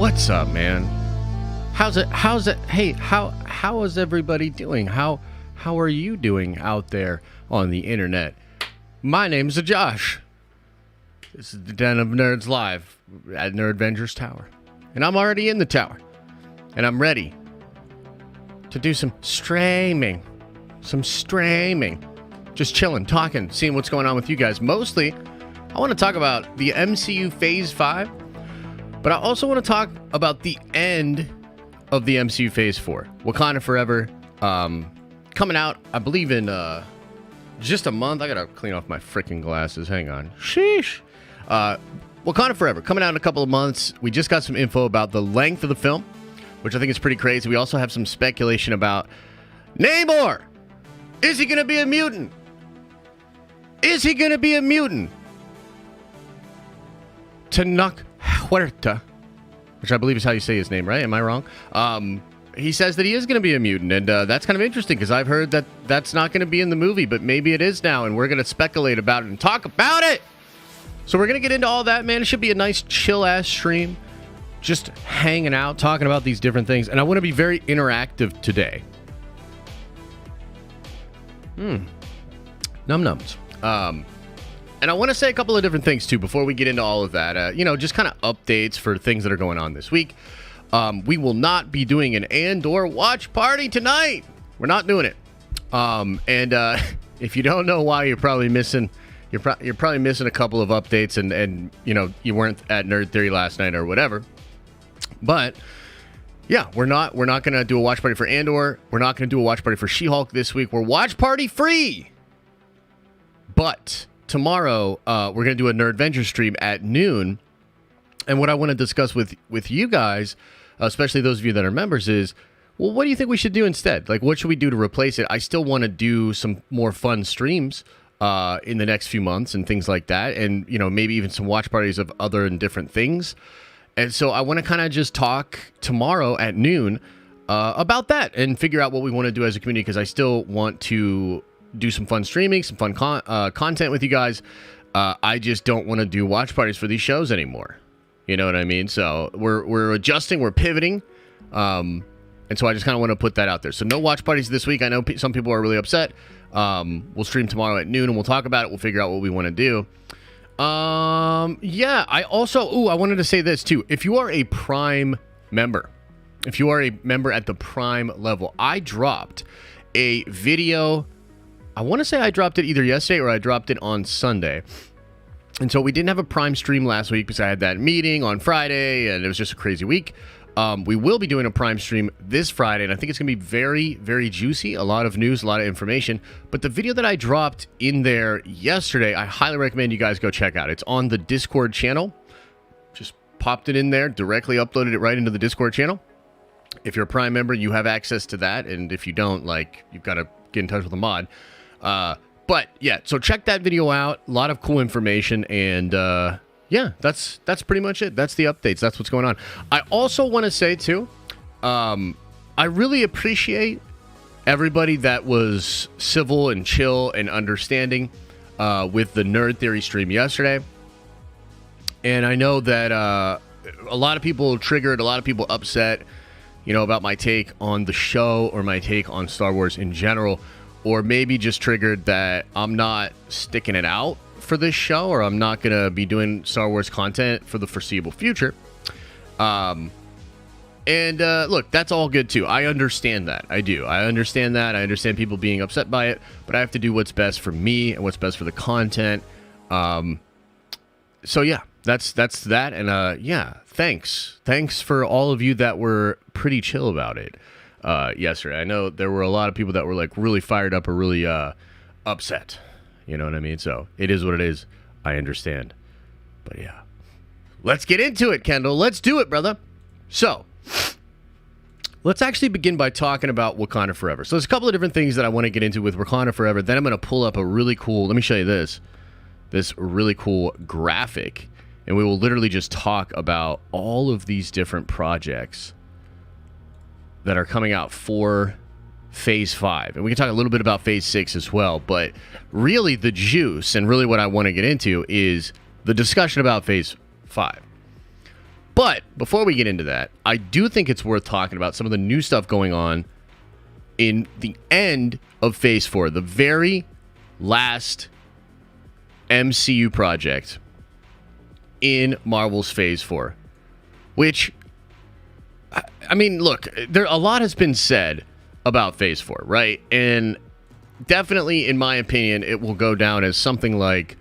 What's up, man? How's it? Hey, how is everybody doing? How are you doing out there on the internet? My name's Josh. This is the Den of Nerds live at Nerd Avengers Tower. And I'm already in the tower. And I'm ready to do some streaming. Just chilling, talking, seeing what's going on with you guys. Mostly, I want to talk about the MCU Phase 5. But I also want to talk about the end of the MCU Phase 4. Wakanda Forever, coming out, I believe, in just a month. I gotta clean off my freaking glasses. Hang on. Sheesh. Wakanda Forever, coming out in a couple of months. We just got some info about the length of the film, which I think is pretty crazy. We also have some speculation about Namor. Is he gonna be a mutant? Tanuk Huerta, which I believe is how you say his name, right? Am I wrong? He says that he is going to be a mutant, and that's kind of interesting because I've heard that that's not going to be in the movie, but maybe it is now, and we're going to speculate about it and talk about it. So we're going to get into all that, man. It should be a nice, chill-ass stream, just hanging out, talking about these different things, and I want to be very interactive today. Num-nums. And I want to say a couple of different things, too, before we get into all of that. Just kind of updates for things that are going on this week. We will not be doing an Andor watch party tonight. We're not doing it. If you don't know why, you're probably missing a couple of updates, and you weren't at Nerd Theory last night or whatever. But yeah, we're not going to do a watch party for Andor. We're not going to do a watch party for She-Hulk this week. We're watch party free. But tomorrow, we're going to do a Nerd Adventure stream at noon. And what I want to discuss with you guys, especially those of you that are members, is, well, what do you think we should do instead? Like, what should we do to replace it? I still want to do some more fun streams in the next few months and things like that. And, maybe even some watch parties of other and different things. And so I want to kind of just talk tomorrow at noon about that and figure out what we want to do as a community, because I still want to do some fun streaming, some fun content with you guys. I just don't want to do watch parties for these shows anymore. You know what I mean? So we're adjusting, we're pivoting. And so I just kind of want to put that out there. So no watch parties this week. I know some people are really upset. We'll stream tomorrow at noon and we'll talk about it. We'll figure out what we want to do. Yeah, I wanted to say this too. If you are a Prime member, if you are a member at the Prime level, I dropped a video. I want to say I dropped it either yesterday or I dropped it on Sunday. And so we didn't have a Prime stream last week because I had that meeting on Friday and it was just a crazy week. We will be doing a Prime stream this Friday, and I think it's going to be very, very juicy. A lot of news, a lot of information. But the video that I dropped in there yesterday, I highly recommend you guys go check out. It's on the Discord channel. Just popped it in there, directly uploaded it right into the Discord channel. If you're a Prime member, you have access to that. And if you don't, you've got to get in touch with a mod. But yeah, so check that video out. A lot of cool information, and yeah, that's pretty much it. That's the updates. That's what's going on. I also want to say too, I really appreciate everybody that was civil and chill and understanding with the Nerd Theory stream yesterday. And I know that a lot of people triggered, a lot of people upset, about my take on the show or my take on Star Wars in general. Or maybe just triggered that I'm not sticking it out for this show, or I'm not going to be doing Star Wars content for the foreseeable future. Look, that's all good too. I understand that. I do. I understand that. I understand people being upset by it, but I have to do what's best for me and what's best for the content. So yeah, that's that. And yeah, thanks for all of you that were pretty chill about it. Yesterday. I know there were a lot of people that were really fired up or really upset. You know what I mean? So it is what it is. I understand. But yeah. Let's get into it, Kendall. Let's do it, brother. So let's actually begin by talking about Wakanda Forever. So there's a couple of different things that I want to get into with Wakanda Forever. Then I'm going to pull up a really cool, let me show you this really cool graphic. And we will literally just talk about all of these different projects that are coming out for Phase 5. And we can talk a little bit about Phase 6 as well. But really the juice, and really what I want to get into, is the discussion about Phase 5. But before we get into that, I do think it's worth talking about some of the new stuff going on in the end of Phase 4, the very last MCU project in Marvel's Phase 4, which, I mean, look, a lot has been said about Phase 4, right? And definitely, in my opinion, it will go down as something like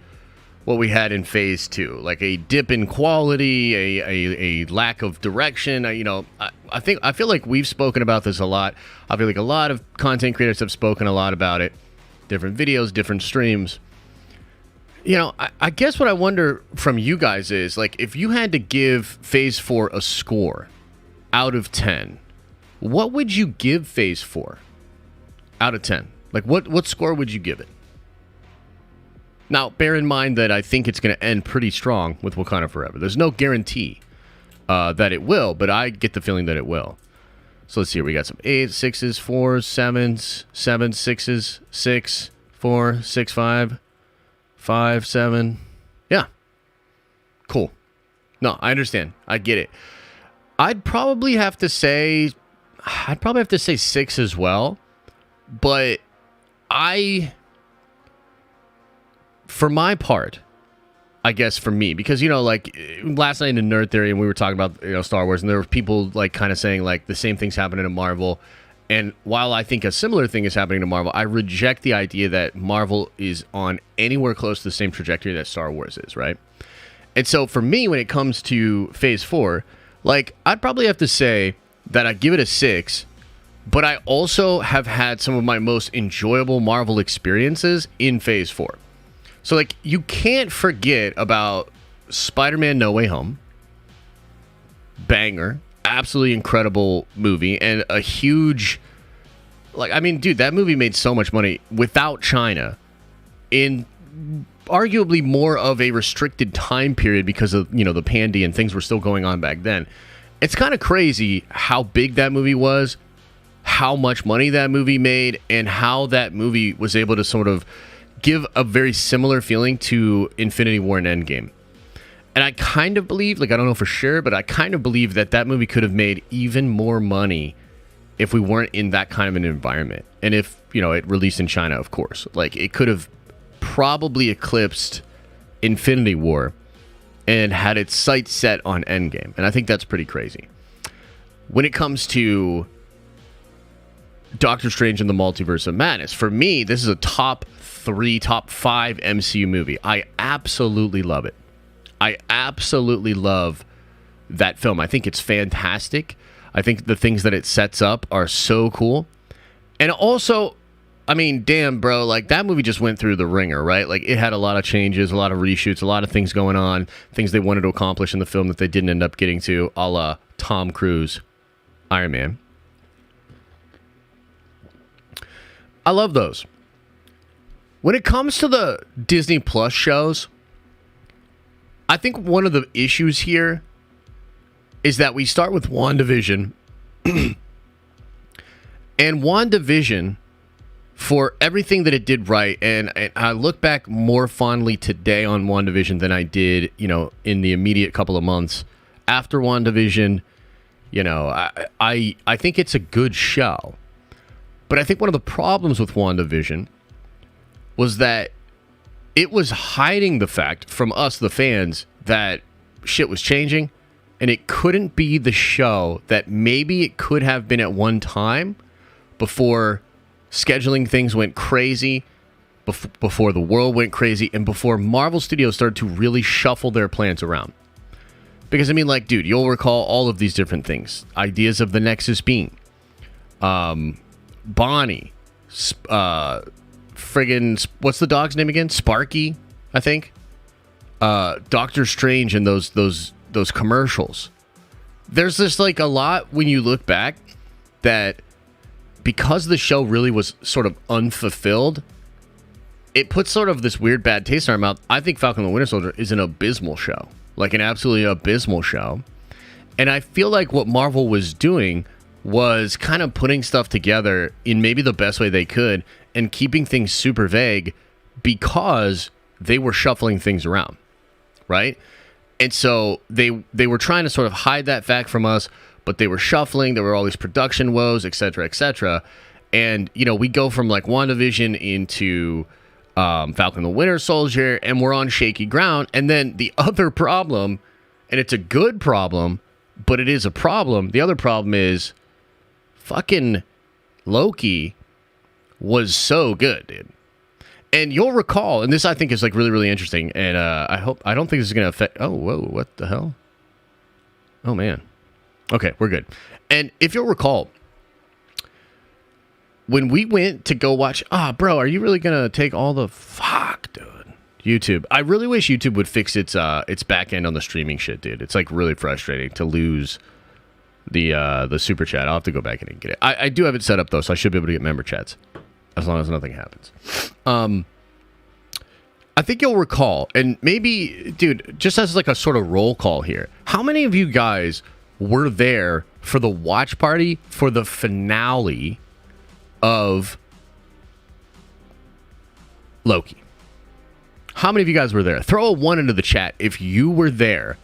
what we had in Phase 2, like a dip in quality, a lack of direction. I feel like we've spoken about this a lot. I feel like a lot of content creators have spoken a lot about it. Different videos, different streams. I guess what I wonder from you guys is, like, if you had to give Phase 4 a score out of 10, what would you give Phase 4 out of 10? Like, what score would you give it? Now, bear in mind that I think it's going to end pretty strong with Wakanda Forever. There's no guarantee that it will, but I get the feeling that it will. So let's see here. We got some 8s, 6s, 4s, 7s, 7s, 6s, 6, 4, 6, 5, 5, 7. Yeah. Cool. No, I understand. I get it. I'd probably have to say 6 as well. But for my part, I guess for me, because, like last night in Nerd Theory, and we were talking about, Star Wars, and there were people like kind of saying like the same thing's happening to Marvel. And while I think a similar thing is happening to Marvel, I reject the idea that Marvel is on anywhere close to the same trajectory that Star Wars is, right? And so for me, when it comes to Phase 4, like, I'd probably have to say that I give it a 6, but I also have had some of my most enjoyable Marvel experiences in Phase 4. So, like, you can't forget about Spider-Man No Way Home. Banger. Absolutely incredible movie. And a huge... Like, I mean, dude, that movie made so much money without China in arguably more of a restricted time period because of, the pandy and things were still going on back then. It's kind of crazy how big that movie was, how much money that movie made, and how that movie was able to sort of give a very similar feeling to Infinity War and Endgame. And I kind of believe, like, I don't know for sure, but I kind of believe that movie could have made even more money if we weren't in that kind of an environment. And if, it released in China, of course. Like, it could have probably eclipsed Infinity War and had its sights set on Endgame. And I think that's pretty crazy. When it comes to Doctor Strange and the Multiverse of Madness, for me, this is a top 3, top 5 MCU movie. I absolutely love it. I absolutely love that film. I think it's fantastic. I think the things that it sets up are so cool. And also, I mean, damn, bro, like, that movie just went through the ringer, right? Like, it had a lot of changes, a lot of reshoots, a lot of things going on, things they wanted to accomplish in the film that they didn't end up getting to, a la Tom Cruise, Iron Man. I love those. When it comes to the Disney Plus shows, I think one of the issues here is that we start with WandaVision. And WandaVision, for everything that it did right, and I look back more fondly today on WandaVision than I did, in the immediate couple of months after WandaVision. I think it's a good show. But I think one of the problems with WandaVision was that it was hiding the fact from us, the fans, that shit was changing, and it couldn't be the show that maybe it could have been at one time before scheduling things went crazy, before the world went crazy, and before Marvel Studios started to really shuffle their plans around. Because, I mean, like, dude, you'll recall all of these different things. Ideas of the Nexus being Bonnie, friggin', what's the dog's name again? Sparky, I think. Doctor Strange and those commercials. There's just, like, a lot when you look back that because the show really was sort of unfulfilled, it puts sort of this weird bad taste in our mouth. I think Falcon and the Winter Soldier is an abysmal show. Like, an absolutely abysmal show. And I feel like what Marvel was doing was kind of putting stuff together in maybe the best way they could and keeping things super vague because they were shuffling things around, right? And so they were trying to sort of hide that fact from us, but they were shuffling. There were all these production woes, et cetera, et cetera. And, you know, we go from like WandaVision into Falcon the Winter Soldier, and we're on shaky ground. And then the other problem, and it's a good problem, but it is a problem. The other problem is fucking Loki was so good, dude. And you'll recall, and this I think is like really, really interesting, and I don't think this is going to affect... Oh, whoa, what the hell? Oh, man. Okay, we're good. And if you'll recall, when we went to go watch... bro, are you really going to take all the... Fuck, dude. YouTube. I really wish YouTube would fix its back end on the streaming shit, dude. It's like really frustrating to lose the super chat. I'll have to go back in and get it. I do have it set up, though, so I should be able to get member chats. As long as nothing happens. I think you'll recall, and maybe, dude, just as like a sort of roll call here, how many of you guys were there for the watch party for the finale of Loki? How many of you guys were there? Throw a 1 into the chat if you were there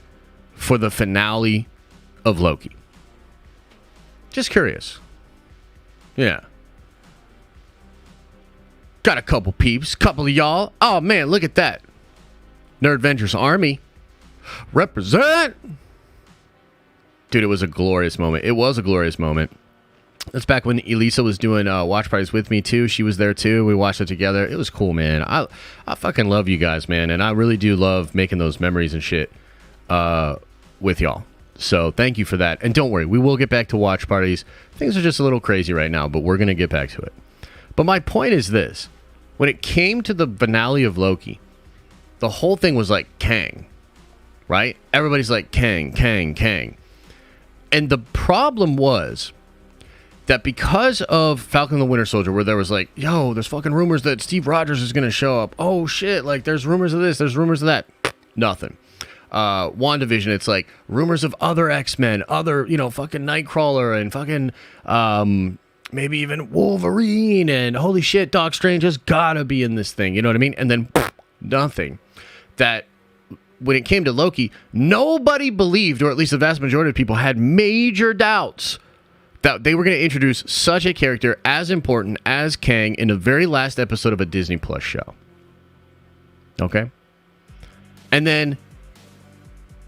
for the finale of Loki. Just curious. Yeah. Got a couple peeps, couple of y'all. Oh, man, look at that. Nerd Ventures Army. Represent. Dude, it was a glorious moment. It was a glorious moment. That's back when Elisa was doing watch parties with me, too. She was there, too. We watched it together. It was cool, man. I fucking love you guys, man. And I really do love making those memories and shit with y'all. So thank you for that. And don't worry, we will get back to watch parties. Things are just a little crazy right now, but we're going to get back to it. But my point is this. When it came to the finale of Loki, the whole thing was like Kang, right? Everybody's like Kang, Kang, Kang. And the problem was that because of Falcon the Winter Soldier, where there was like, yo, there's fucking rumors that Steve Rogers is going to show up. Oh, shit, like there's rumors of this, there's rumors of that. Nothing. WandaVision, it's like rumors of other XMen, other, you know, fucking Nightcrawler and fucking... maybe even Wolverine, and holy shit, Doc Strange has gotta be in this thing. You know what I mean? And then nothing. That when it came to Loki, nobody believed, or at least the vast majority of people had major doubts that they were going to introduce such a character as important as Kang in the very last episode of a Disney Plus show. Okay? And then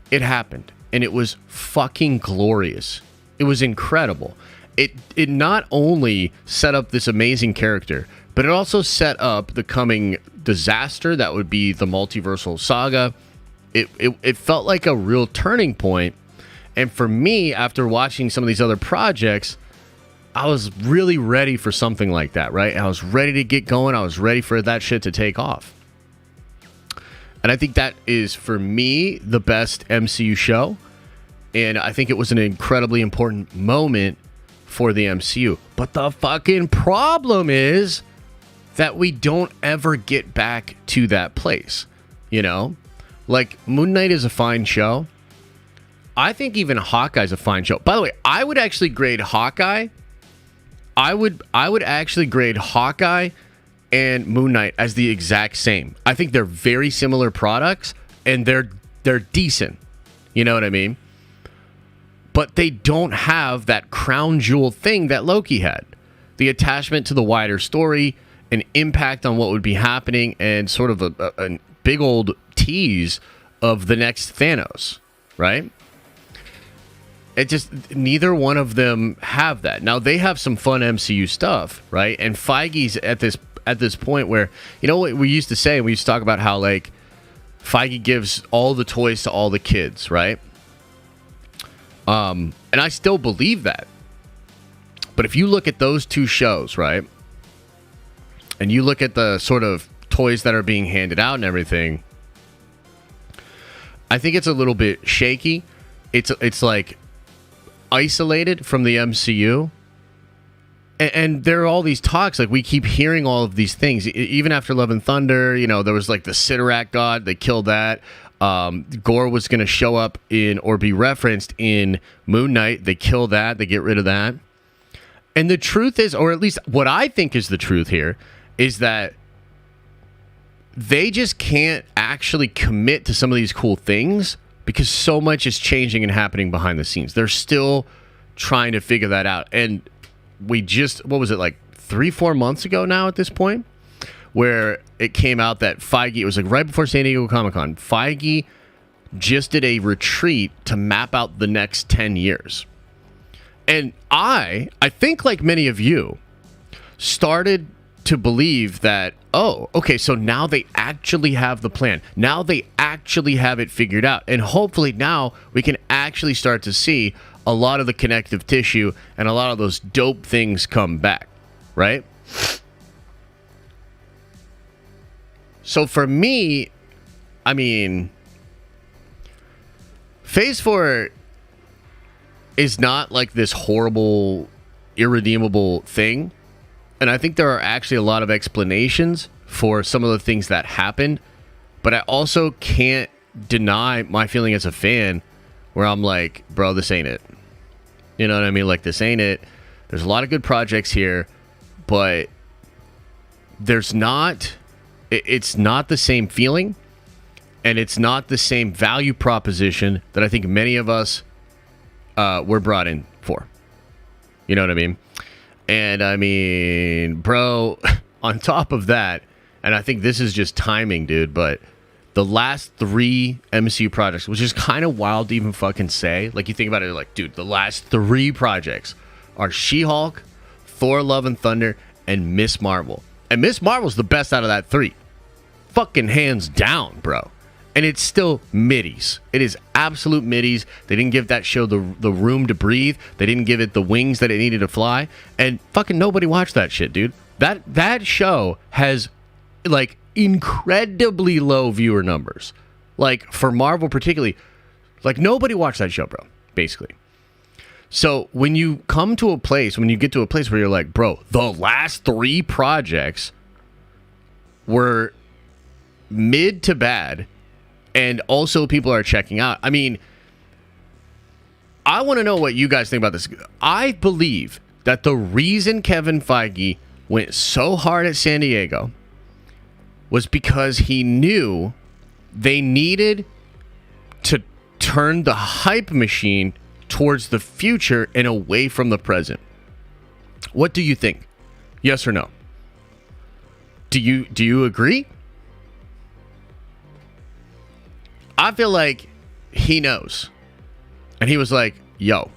it happened, and it was fucking glorious. It was incredible. It not only set up this amazing character, but it also set up the coming disaster that would be the multiversal saga. It felt like a real turning point. And for me, after watching some of these other projects, I was really ready for something like that, right? I was ready to get going. I was ready for that shit to take off. And I think that is, for me, the best MCU show. And I think it was an incredibly important moment for the MCU. But the fucking problem is that we don't ever get back to that place. You know? Like, Moon Knight is a fine show. I think even Hawkeye's a fine show. By the way, I would actually grade Hawkeye. I would actually grade Hawkeye and Moon Knight as the exact same. I think they're very similar products, and they're decent. You know what I mean? But they don't have that crown jewel thing that Loki had. The attachment to the wider story, an impact on what would be happening, and sort of a big old tease of the next Thanos, right? It just, neither one of them have that. Now, they have some fun MCU stuff, right? And Feige's at this point where, you know what we used to say, we used to talk about how, like, Feige gives all the toys to all the kids, right? And I still believe that. But if you look at those two shows, right? And you look at the sort of toys that are being handed out and everything, I think it's a little bit shaky. It's like isolated from the MCU. And there are all these talks, like we keep hearing all of these things. Even after Love and Thunder, you know, there was like the Sidorak god, they killed that. Gore was going to show up in or be referenced in Moon Knight. They kill that. They get rid of that. And the truth is, or at least what I think is the truth here, is that they just can't actually commit to some of these cool things because so much is changing and happening behind the scenes. They're still trying to figure that out. And we just, what was it, like 3-4 months ago now at this point, where it came out that Feige, it was like right before San Diego Comic-Con, Feige just did a retreat to map out the next 10 years. And I think like many of you, started to believe that, oh, okay, so now they actually have the plan. Now they actually have it figured out. And hopefully now we can actually start to see a lot of the connective tissue and a lot of those dope things come back, right? So for me, I mean, Phase 4 is not like this horrible, irredeemable thing. And I think there are actually a lot of explanations for some of the things that happened. But I also can't deny my feeling as a fan where I'm like, bro, this ain't it. You know what I mean? Like, this ain't it. There's a lot of good projects here, but there's not, it's not the same feeling, and it's not the same value proposition that I think many of us were brought in for. You know what I mean? And I mean, bro, on top of that, and I think this is just timing, dude, but the last 3 MCU projects, which is kind of wild to even fucking say. Like, you think about it, like, dude, the last 3 projects are She-Hulk, Thor Love and Thunder, and Miss Marvel. And Miss Marvel's the best out of that 3. Fucking hands down, bro. And it's still middies. It is absolute middies. They didn't give that show the room to breathe. They didn't give it the wings that it needed to fly. And fucking nobody watched that shit, dude. That show has, like, incredibly low viewer numbers. Like, for Marvel particularly, like, nobody watched that show, bro, basically. So when you come to a place, when you get to a place where you're like, bro, the last 3 projects were mid to bad, and also people are checking out. I mean, I want to know what you guys think about this. I believe that the reason Kevin Feige went so hard at San Diego was because he knew they needed to turn the hype machine towards the future and away from the present. What do you think? Yes or no? Do you agree? I feel like he knows. And he was like, yo,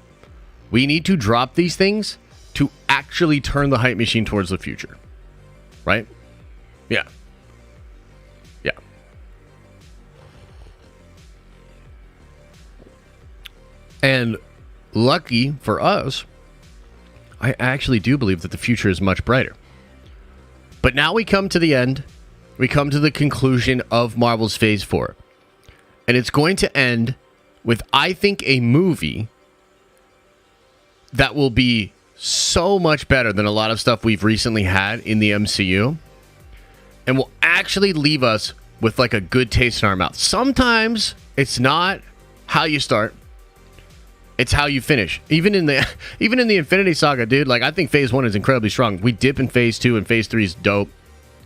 we need to drop these things to actually turn the hype machine towards the future. Right? Yeah. Yeah. And lucky for us, I actually do believe that the future is much brighter. But now we come to the end. We come to the conclusion of Marvel's Phase 4. And it's going to end with, I think, a movie that will be so much better than a lot of stuff we've recently had in the MCU. And will actually leave us with like a good taste in our mouth. Sometimes it's not how you start, it's how you finish. Even in the Infinity Saga, dude, like, I think Phase 1 is incredibly strong. We dip in Phase 2, and Phase 3 is dope.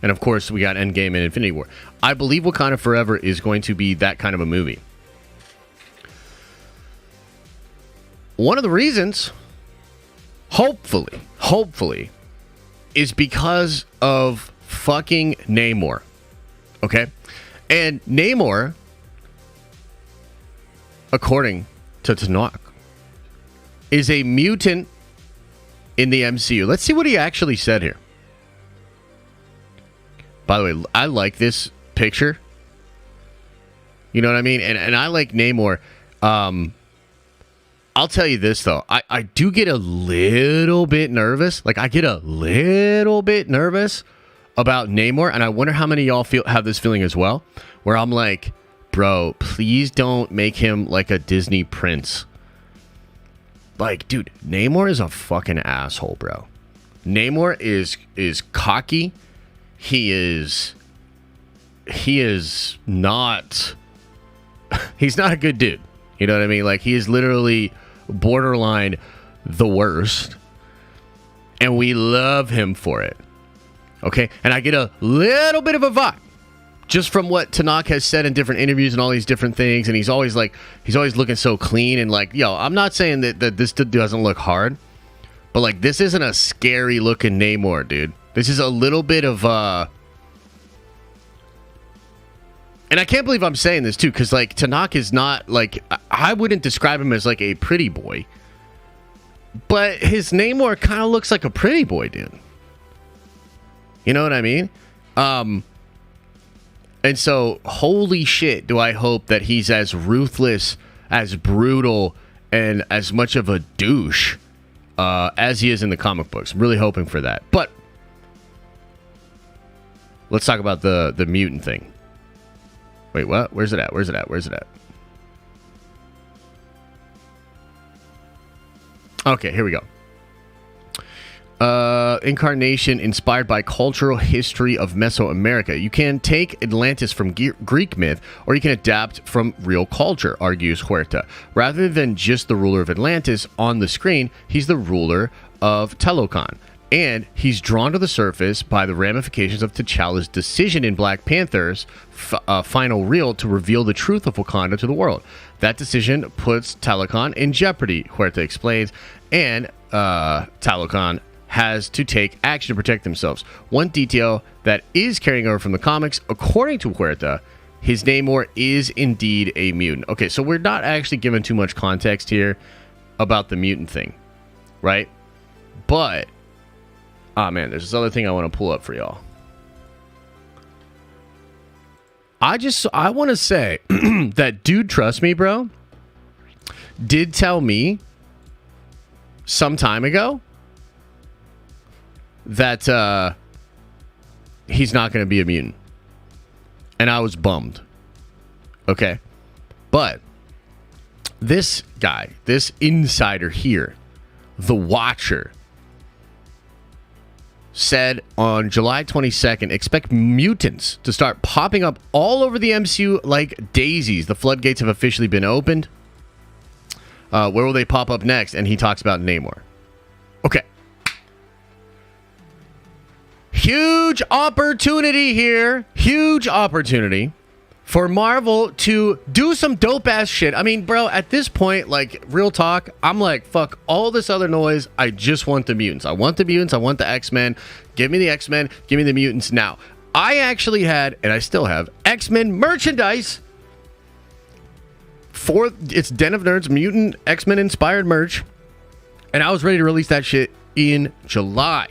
And of course, we got Endgame and Infinity War. I believe Wakanda Forever is going to be that kind of a movie. One of the reasons, hopefully, is because of fucking Namor. Okay? And Namor, according to Tanakh, is a mutant in the MCU. Let's see what he actually said here. By the way, I like this picture. You know what I mean? And I like Namor. I'll tell you this, though. I do get a little bit nervous. Like, I get a little bit nervous about Namor. And I wonder how many of y'all have this feeling as well. Where I'm like, bro, please don't make him like a Disney prince. Like, dude, Namor is a fucking asshole, bro. Namor is cocky. He is not, he's not a good dude. You know what I mean? Like, he is literally borderline the worst. And we love him for it. Okay? And I get a little bit of a vibe. just from what Tanakh has said in different interviews and all these different things, and he's always looking so clean and like, yo, I'm not saying that this doesn't look hard, but like this isn't a scary looking Namor, dude. This is a little bit of and I can't believe I'm saying this too, because like Tanakh is not like, I wouldn't describe him as like a pretty boy, but his Namor kind of looks like a pretty boy, dude. You know what I mean? And so, holy shit, do I hope that he's as ruthless, as brutal, and as much of a douche as he is in the comic books. I'm really hoping for that. But let's talk about the mutant thing. Wait, what? Where's it at? Where's it at? Where's it at? Okay, here we go. Incarnation inspired by cultural history of Mesoamerica. You can take Atlantis from Greek myth, or you can adapt from real culture, argues Huerta. Rather than just the ruler of Atlantis on the screen, he's the ruler of Talocan. And he's drawn to the surface by the ramifications of T'Challa's decision in Black Panther's final reel to reveal the truth of Wakanda to the world. That decision puts Talocan in jeopardy, Huerta explains, and Talocan has to take action to protect themselves. One detail that is carrying over from the comics, according to Huerta, his Namor is indeed a mutant. Okay, so we're not actually given too much context here about the mutant thing, right? But oh man, there's this other thing I want to pull up for y'all. I want to say that dude, trust me, bro, did tell me some time ago that he's not going to be a mutant. And I was bummed. Okay. But this guy, this insider here, the Watcher, said on July 22nd, expect mutants to start popping up all over the MCU like daisies. The floodgates have officially been opened. Where will they pop up next? And he talks about Namor. Okay. Huge opportunity here. Huge opportunity for Marvel to do some dope ass shit. I mean, bro, at this point, like, real talk, I'm like, fuck all this other noise. I just want the mutants. I want the mutants. I want the X-Men. Give me the X-Men. Give me the mutants now. I actually had, and I still have, X-Men merchandise for its Den of Nerds mutant X-Men inspired merch. And I was ready to release that shit in July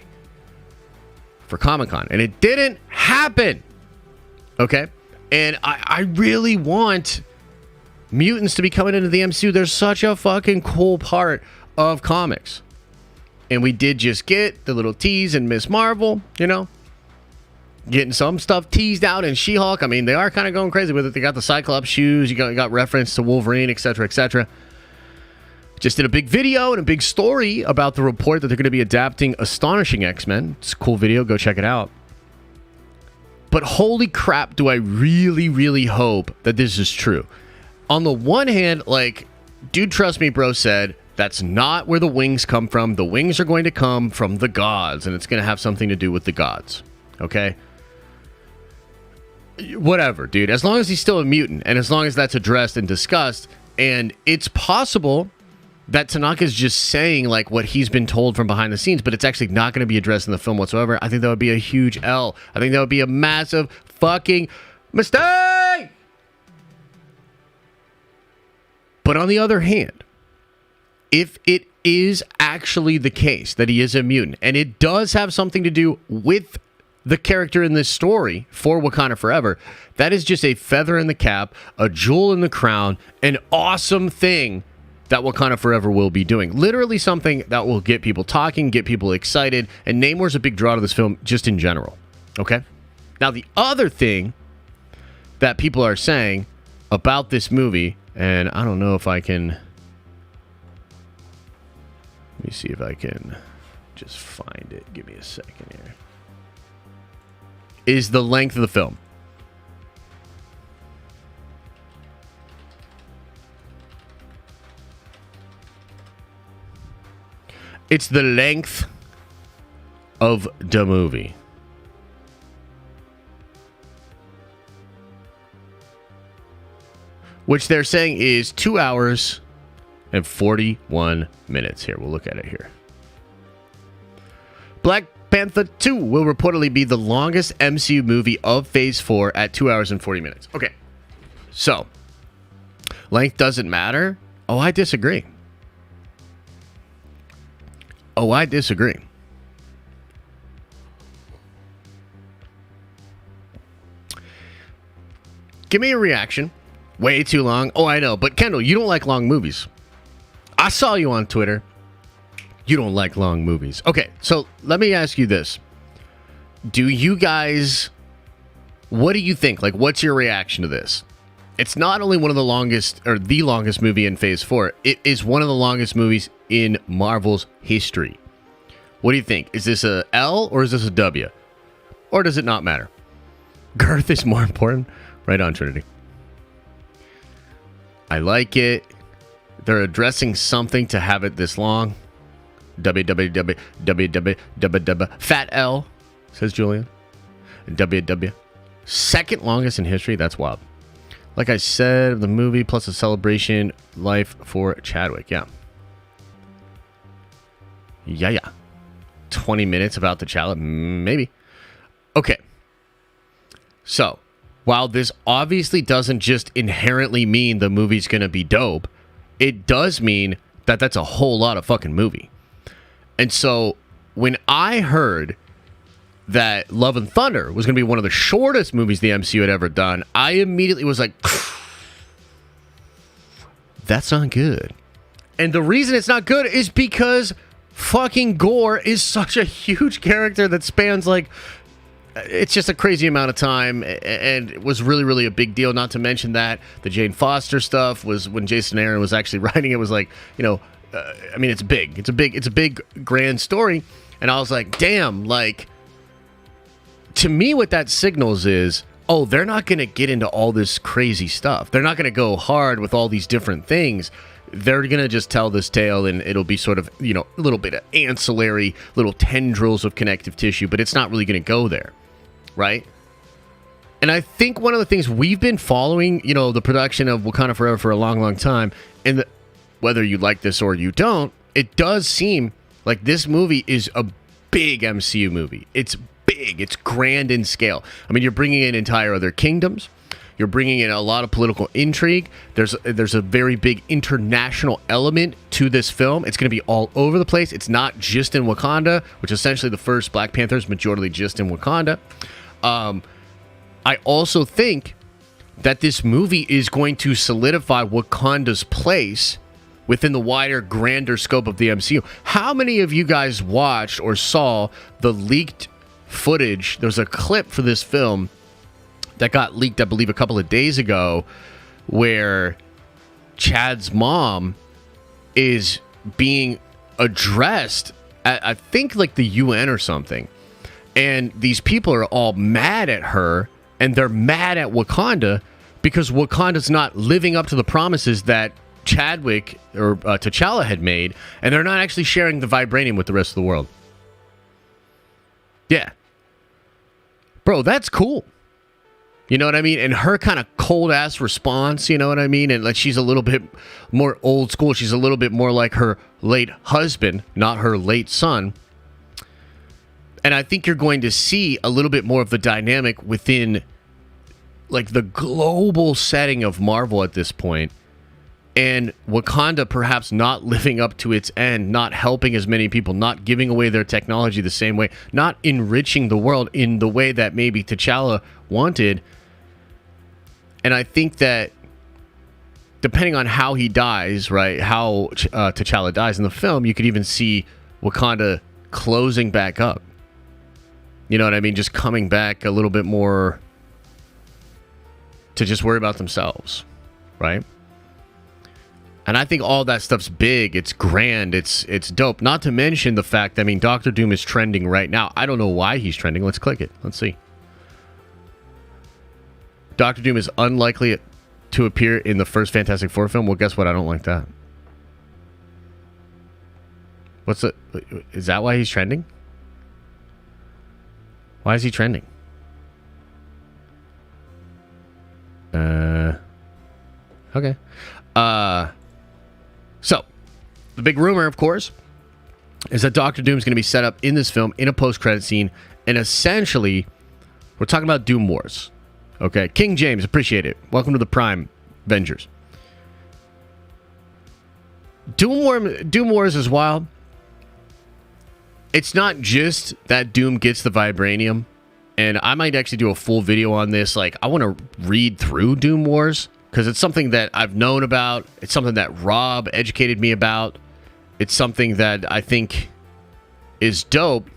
for Comic-Con. And it didn't happen. Okay? And I really want mutants to be coming into the MCU. They're such a fucking cool part of comics. And we did just get the little tease in Miss Marvel, you know. Getting some stuff teased out in She-Hulk. I mean, they are kind of going crazy with it. They got the Cyclops shoes. You got reference to Wolverine, etc., etc. Just did a big video and a big story about the report that they're going to be adapting Astonishing X-Men. It's a cool video. Go check it out. But holy crap, do I really, really hope that this is true. On the one hand, like, dude, trust me, bro, said that's not where the wings come from. The wings are going to come from the gods, and it's going to have something to do with the gods. Okay? Whatever, dude. As long as he's still a mutant, and as long as that's addressed and discussed, and it's possible that Tanaka's just saying, like, what he's been told from behind the scenes, but it's actually not going to be addressed in the film whatsoever. I think that would be a huge L. I think that would be a massive fucking mistake! But on the other hand, if it is actually the case that he is a mutant, and it does have something to do with the character in this story for Wakanda Forever, that is just a feather in the cap, a jewel in the crown, an awesome thing that Wakanda Forever will be doing. Literally something that will get people talking, get people excited, and Namor's a big draw to this film just in general. Okay? Now, the other thing that people are saying about this movie, and I don't know if I can... Let me see if I can just find it. Give me a second here. Is the length of the film. It's the length of the movie. which they're saying is 2 hours and 41 minutes. Here, we'll look at it here. Black Panther 2 will reportedly be the longest MCU movie of Phase 4 at 2 hours and 40 minutes. Okay, so length doesn't matter? Oh, I disagree. Oh, I disagree. Give me a reaction. Way too long. Oh, I know. But Kendall, you don't like long movies. I saw you on Twitter. You don't like long movies. Okay, so let me ask you this. Do you guys... What do you think? Like, what's your reaction to this? It's not only one of the longest, or the longest movie in Phase 4. It is one of the longest movies in Marvel's history. What do you think? Is this a L or is this a W? Or does it not matter? Girth is more important. Right on, Trinity. I like it. They're addressing something to have it this long. www. Fat L, says Julian. WW. Second longest in history. That's wild. Like I said, the movie plus a celebration life for Chadwick. Yeah. Yeah. 20 minutes about T'Challa? Maybe. Okay. So, while this obviously doesn't just inherently mean the movie's going to be dope, it does mean that that's a whole lot of fucking movie. And so, when I heard that Love and Thunder was going to be one of the shortest movies the MCU had ever done, I immediately was like, that's not good. And the reason it's not good is because fucking Gore is such a huge character that spans like... It's just a crazy amount of time, and it was really, really a big deal. Not to mention that the Jane Foster stuff was when Jason Aaron was actually writing it. Was like, I mean, it's big. It's a big, grand story. And I was like, damn, like, to me, what that signals is, oh, they're not going to get into all this crazy stuff. They're not going to go hard with all these different things. They're going to just tell this tale, and it'll be sort of, a little bit of ancillary, little tendrils of connective tissue, but it's not really going to go there. Right? And I think one of the things we've been following, the production of Wakanda Forever for a long, long time, and whether you like this or you don't, it does seem like this movie is a big MCU movie. It's big. It's grand in scale. I mean, you're bringing in entire other kingdoms. You're bringing in a lot of political intrigue. There's a very big international element to this film. It's going to be all over the place. It's not just in Wakanda, which essentially the first Black Panther is majority just in Wakanda. I also think that this movie is going to solidify Wakanda's place within the wider, grander scope of the MCU. How many of you guys watched or saw the leaked footage? There's a clip for this film that got leaked, I believe, a couple of days ago, where Chad's mom is being addressed at, I think, like the UN or something. And these people are all mad at her, and they're mad at Wakanda because Wakanda's not living up to the promises that Chadwick or T'Challa had made, and they're not actually sharing the vibranium with the rest of the world. Yeah. Bro, that's cool. You know what I mean? And her kind of cold-ass response, you know what I mean? And like she's a little bit more old school. She's a little bit more like her late husband, not her late son. And I think you're going to see a little bit more of the dynamic within like the global setting of Marvel at this point. And Wakanda perhaps not living up to its end, not helping as many people, not giving away their technology the same way, not enriching the world in the way that maybe T'Challa wanted. And I think that depending on how he dies, right, how T'Challa dies in the film, you could even see Wakanda closing back up. You know what I mean? Just coming back a little bit more to just worry about themselves, right? And I think all that stuff's big. It's grand. It's dope. Not to mention the fact that, I mean, Doctor Doom is trending right now. I don't know why he's trending. Let's click it. Let's see. Doctor Doom is unlikely to appear in the first Fantastic Four film. Well, guess what? I don't like that. Is that why he's trending? Why is he trending? Okay. So, the big rumor, of course, is that Doctor Doom is going to be set up in this film in a post-credit scene, and essentially, we're talking about Doom Wars. Okay, King James, appreciate it. Welcome to the Prime Vengers. Doom Wars is wild. It's not just that Doom gets the vibranium, and I might actually do a full video on this. Like, I want to read through Doom Wars, because it's something that I've known about. It's something that Rob educated me about. It's something that I think is dope,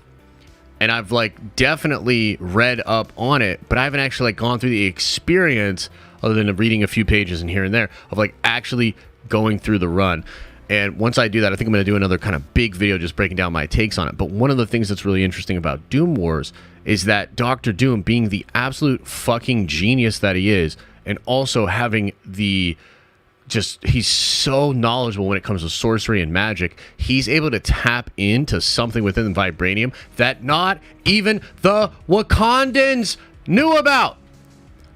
and I've like definitely read up on it, but I haven't actually like gone through the experience other than reading a few pages and here and there of like actually going through the run. And once I do that, I think I'm going to do another kind of big video just breaking down my takes on it. But one of the things that's really interesting about Doom Wars is that Doctor Doom, being the absolute fucking genius that he is, and also having the he's so knowledgeable when it comes to sorcery and magic, he's able to tap into something within the vibranium that not even the Wakandans knew about.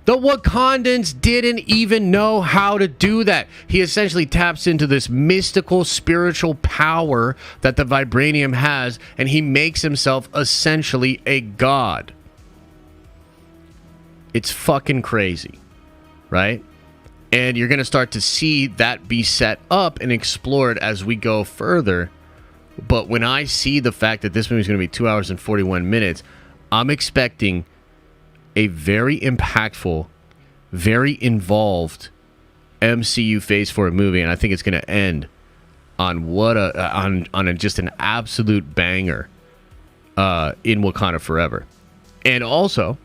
The Wakandans didn't even know how to do that. He essentially taps into this mystical spiritual power that the vibranium has, and he makes himself essentially a god. It's fucking crazy, right? And you're going to start to see that be set up and explored as we go further. But when I see the fact that this movie is going to be 2 hours and 41 minutes, I'm expecting a very impactful, very involved MCU Phase 4 movie. And I think it's going to end on just an absolute banger in Wakanda Forever. And also,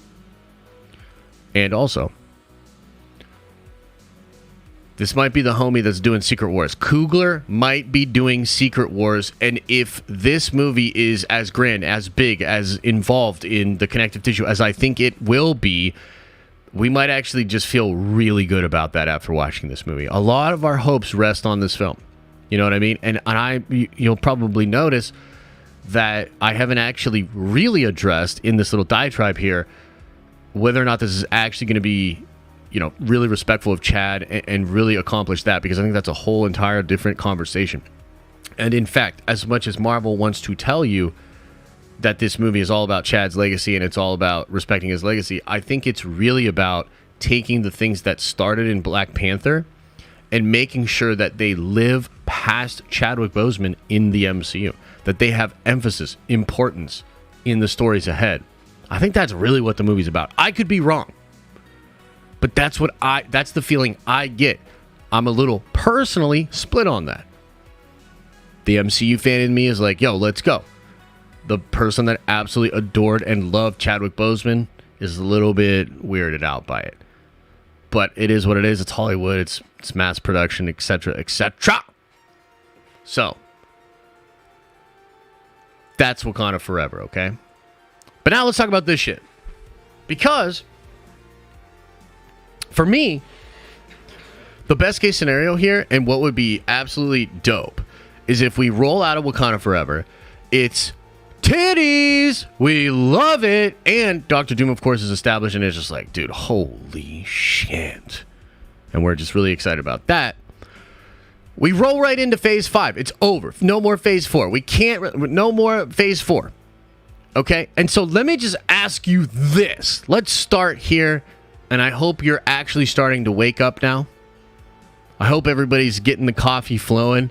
this might be the homie that's doing Secret Wars. Coogler might be doing Secret Wars, and if this movie is as grand, as big, as involved in the connective tissue as I think it will be, we might actually just feel really good about that after watching this movie. A lot of our hopes rest on this film. You know what I mean? And you'll probably notice that I haven't actually really addressed in this little diatribe here whether or not this is actually going to be, you know, really respectful of Chad and really accomplish that, because I think that's a whole entire different conversation. And in fact, as much as Marvel wants to tell you that this movie is all about Chad's legacy and it's all about respecting his legacy, I think it's really about taking the things that started in Black Panther and making sure that they live past Chadwick Boseman in the MCU, that they have emphasis, importance in the stories ahead. I think that's really what the movie's about. I could be wrong, but that's the feeling I get. I'm a little personally split on that. The MCU fan in me is like, yo, let's go. The person that absolutely adored and loved Chadwick Boseman is a little bit weirded out by it. But it is what it is. It's Hollywood. It's mass production, etc., etc. So, that's Wakanda Forever, okay? But now let's talk about this shit. Because, for me, the best case scenario here, and what would be absolutely dope, is if we roll out of Wakanda Forever, it's titties! We love it! And Doctor Doom, of course, is established, and it's just like, dude, holy shit. And we're just really excited about that. We roll right into Phase 5. It's over. No more Phase 4. No more Phase 4. Okay? And so let me just ask you this. Let's start here, and I hope you're actually starting to wake up now. I hope everybody's getting the coffee flowing.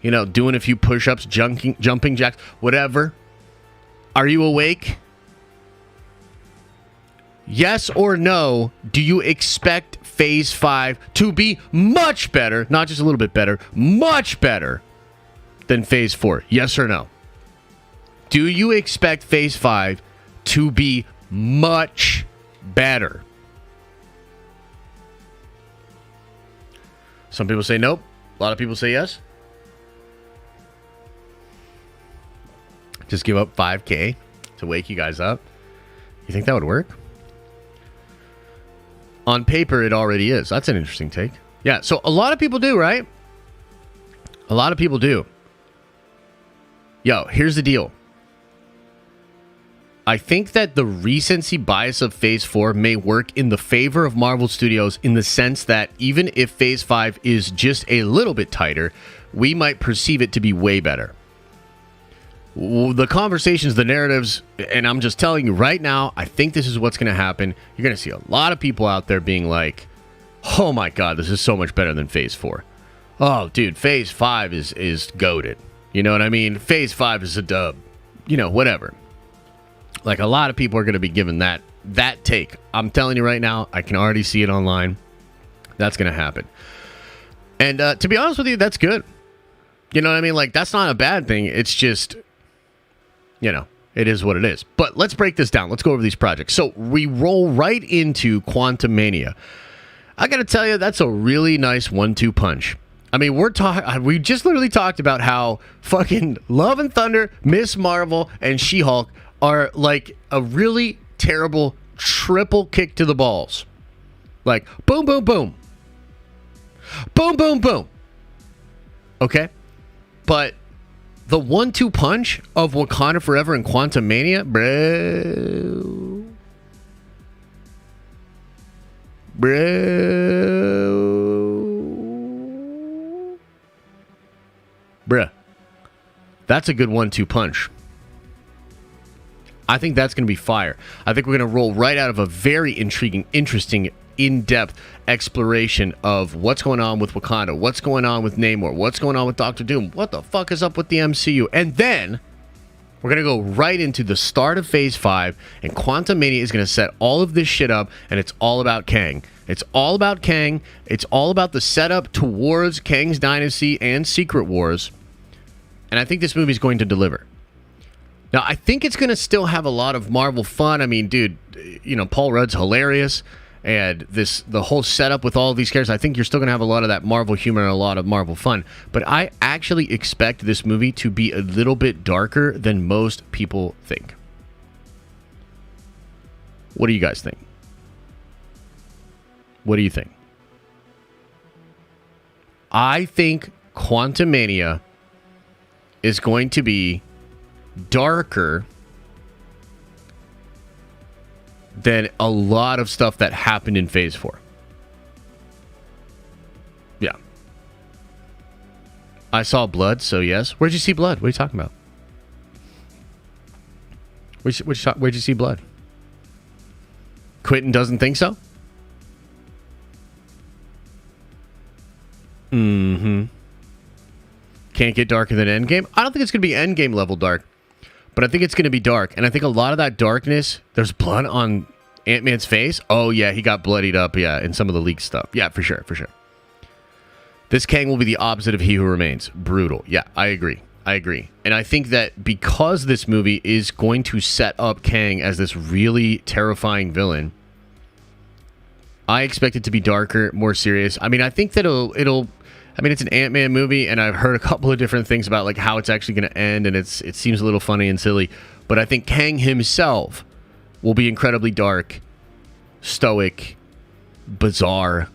You know, doing a few push-ups, jumping jacks, whatever. Are you awake? Yes or no, do you expect Phase 5 to be much better, not just a little bit better, much better than Phase 4? Yes or no? Do you expect Phase 5 to be much better? Some people say nope. A lot of people say yes. Just give up $5,000 to wake you guys up. You think that would work? On paper, it already is. That's an interesting take. Yeah, so a lot of people do, right? A lot of people do. Yo, here's the deal. I think that the recency bias of Phase 4 may work in the favor of Marvel Studios in the sense that even if Phase 5 is just a little bit tighter, we might perceive it to be way better. The conversations, the narratives, and I'm just telling you right now, I think this is what's going to happen. You're going to see a lot of people out there being like, oh my God, this is so much better than Phase 4. Oh, dude, Phase 5 is goated. You know what I mean? Phase 5 is a dub. You know, whatever. Like, a lot of people are going to be given that take. I'm telling you right now, I can already see it online. That's going to happen. And to be honest with you, that's good. You know what I mean? Like, that's not a bad thing. It's just, you know, it is what it is. But let's break this down. Let's go over these projects. So we roll right into Quantumania. I got to tell you, that's a really nice 1-2 punch. I mean, we just literally talked about how fucking Love and Thunder, Miss Marvel, and She-Hulk are like a really terrible triple kick to the balls. Like, boom, boom, boom. Boom, boom, boom. Okay? But the 1-2 punch of Wakanda Forever and Quantumania, bro. Bruh. That's a good 1-2 punch. I think that's going to be fire. I think we're going to roll right out of a very intriguing, interesting, in-depth exploration of what's going on with Wakanda, what's going on with Namor, what's going on with Doctor Doom, what the fuck is up with the MCU, and then we're going to go right into the start of Phase 5, and Quantumania is going to set all of this shit up, and it's all about Kang. It's all about Kang. It's all about the setup towards Kang's dynasty and Secret Wars, and I think this movie is going to deliver. Now, I think it's going to still have a lot of Marvel fun. I mean, dude, you know, Paul Rudd's hilarious. And the whole setup with all of these characters, I think you're still going to have a lot of that Marvel humor and a lot of Marvel fun. But I actually expect this movie to be a little bit darker than most people think. What do you guys think? What do you think? I think Quantumania is going to be darker than a lot of stuff that happened in Phase 4. Yeah. I saw blood, so yes. Where'd you see blood? What are you talking about? Where'd you see blood? Quentin doesn't think so? Mm-hmm. Can't get darker than Endgame? I don't think it's going to be Endgame level dark. But I think it's going to be dark. And I think a lot of that darkness, there's blood on Ant-Man's face. Oh, yeah, he got bloodied up, yeah, in some of the leaked stuff. Yeah, for sure, for sure. This Kang will be the opposite of He Who Remains. Brutal. Yeah, I agree. And I think that because this movie is going to set up Kang as this really terrifying villain, I expect it to be darker, more serious. I mean, I think that I mean, it's an Ant-Man movie, and I've heard a couple of different things about like how it's actually going to end, and it seems a little funny and silly. But I think Kang himself will be incredibly dark, stoic, bizarre,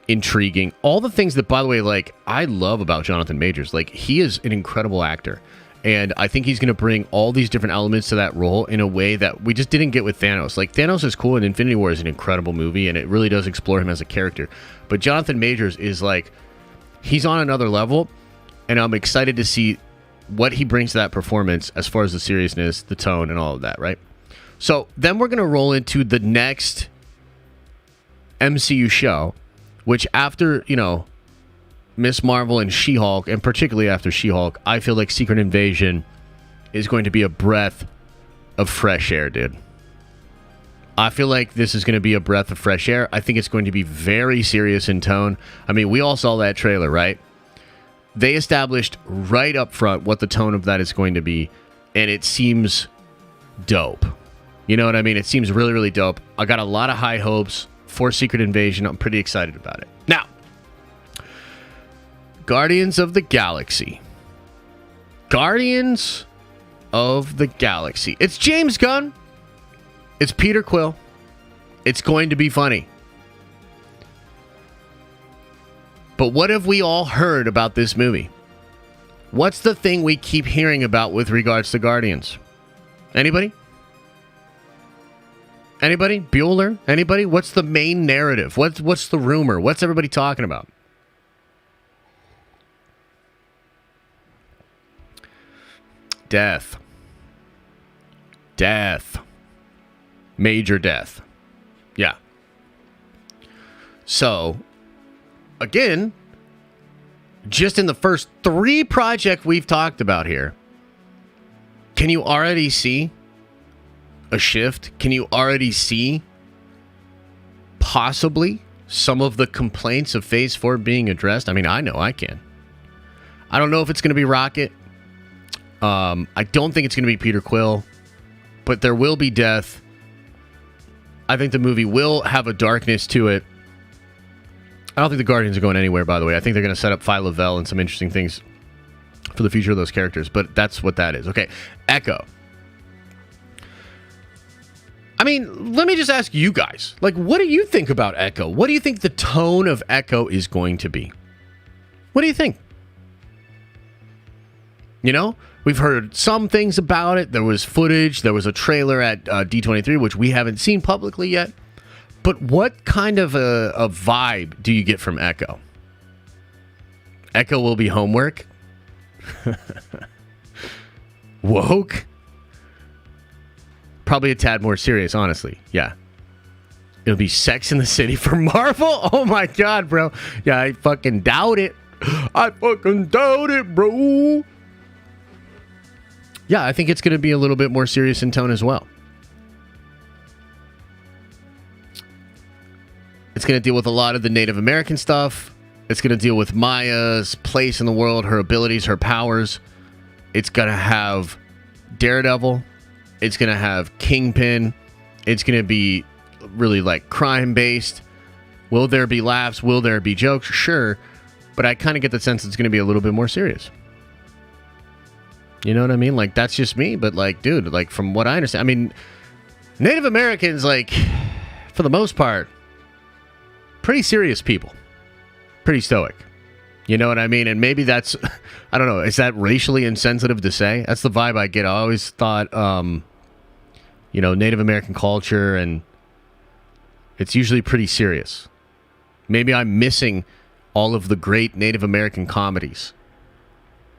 intriguing. All the things that, by the way, like I love about Jonathan Majors. Like, he is an incredible actor, and I think he's going to bring all these different elements to that role in a way that we just didn't get with Thanos. Like, Thanos is cool, and Infinity War is an incredible movie, and it really does explore him as a character. But Jonathan Majors is like, he's on another level, and I'm excited to see what he brings to that performance as far as the seriousness, the tone, and all of that, right? So then we're going to roll into the next MCU show, which after, you know, Miss Marvel and She-Hulk, and particularly after She-Hulk, I feel like Secret Invasion is going to be a breath of fresh air, dude. I feel like this is going to be a breath of fresh air. I think it's going to be very serious in tone. I mean, we all saw that trailer, right? They established right up front what the tone of that is going to be, and it seems dope. You know what I mean? It seems really, really dope. I got a lot of high hopes for Secret Invasion. I'm pretty excited about it. Now, Guardians of the Galaxy. Guardians of the Galaxy. It's James Gunn. It's Peter Quill. It's going to be funny. But what have we all heard about this movie? What's the thing we keep hearing about with regards to Guardians? Anybody? Anybody? Bueller? Anybody? What's the main narrative? What's the rumor? What's everybody talking about? Death. Death. Major death. Yeah. So, again, just in the first 3 projects we've talked about here, can you already see a shift? Can you already see possibly some of the complaints of Phase 4 being addressed? I mean, I know I can. I don't know if it's going to be Rocket. I don't think it's going to be Peter Quill, but there will be death. I think the movie will have a darkness to it. I don't think the Guardians are going anywhere, by the way. I think they're going to set up Phi Lavelle and some interesting things for the future of those characters, but that's what that is. Okay, Echo. I mean, let me just ask you guys, like, what do you think about Echo? What do you think the tone of Echo is going to be? What do you think? You know, we've heard some things about it. There was footage. There was a trailer at D23, which we haven't seen publicly yet. But what kind of a vibe do you get from Echo? Echo will be homework? Woke? Probably a tad more serious, honestly. Yeah. It'll be Sex in the City for Marvel? Oh my God, bro. Yeah, I fucking doubt it. I fucking doubt it, bro. Yeah, I think it's going to be a little bit more serious in tone as well. It's going to deal with a lot of the Native American stuff. It's going to deal with Maya's place in the world, her abilities, her powers. It's going to have Daredevil. It's going to have Kingpin. It's going to be really like crime-based. Will there be laughs? Will there be jokes? Sure. But I kind of get the sense it's going to be a little bit more serious. You know what I mean? Like, that's just me. But, like, dude, like, from what I understand, I mean, Native Americans, like, for the most part, pretty serious people. Pretty stoic. You know what I mean? And maybe that's, I don't know, is that racially insensitive to say? That's the vibe I get. I always thought, you know, Native American culture, and it's usually pretty serious. Maybe I'm missing all of the great Native American comedies.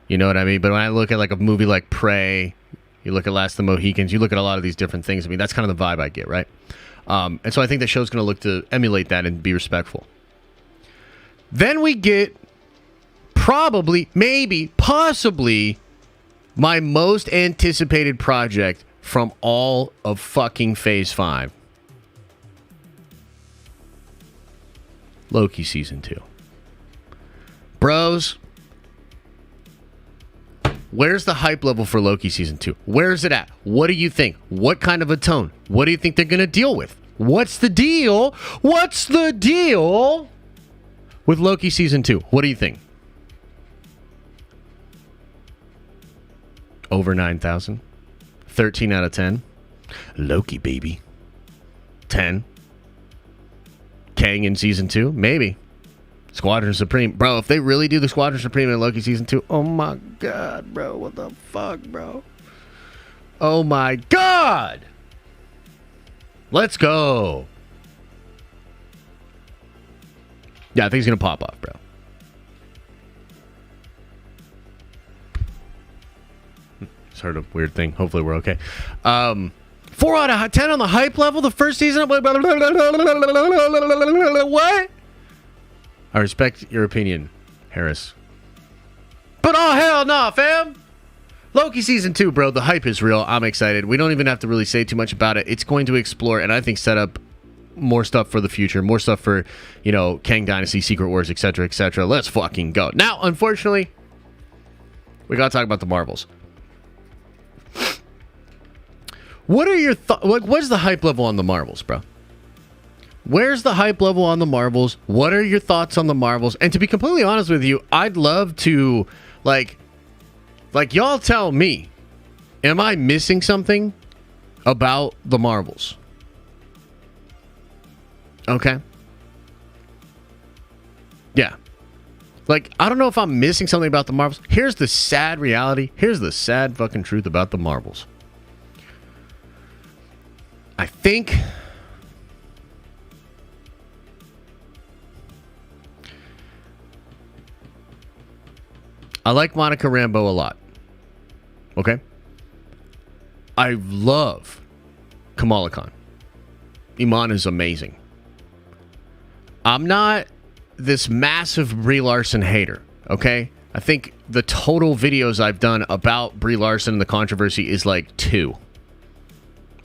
You know what I mean? But when I look at like a movie like Prey, you look at Last of the Mohicans, you look at a lot of these different things. I mean, that's kind of the vibe I get, right? And so I think the show's going to look to emulate that and be respectful. Then we get probably, maybe, possibly my most anticipated project from all of fucking Phase 5. Loki Season 2. Bros, where's the hype level for Loki Season 2? Where's it at? What do you think? What kind of a tone? What do you think they're going to deal with? What's the deal? What's the deal with Loki Season 2? What do you think? Over 9,000. 13 out of 10. Loki, baby. 10. Kang in Season 2? Maybe. Squadron Supreme. Bro, if they really do the Squadron Supreme in Loki Season 2, oh my God, bro. What the fuck, bro? Oh my God! Let's go. Yeah, I think he's going to pop off, bro. Just heard a weird thing. Hopefully we're okay. 4 out of 10 on the hype level. The first season. What? I respect your opinion, Harris. But oh, hell no, fam. Loki Season 2, bro. The hype is real. I'm excited. We don't even have to really say too much about it. It's going to explore and I think set up more stuff for the future. More stuff for, you know, Kang Dynasty, Secret Wars, etc., etc. Let's fucking go. Now, unfortunately, we got to talk about the Marvels. What are your thoughts? Like, what's the hype level on the Marvels, bro? Where's the hype level on the Marvels? What are your thoughts on the Marvels? And to be completely honest with you, I'd love to, like y'all tell me, am I missing something about the Marvels? Okay. Yeah. Like, I don't know if I'm missing something about the Marvels. Here's the sad reality. Here's the sad fucking truth about the Marvels. I think I like Monica Rambeau a lot. Okay? I love Kamala Khan. Iman is amazing. I'm not this massive Brie Larson hater, okay? I think the total videos I've done about Brie Larson and the controversy is like 2.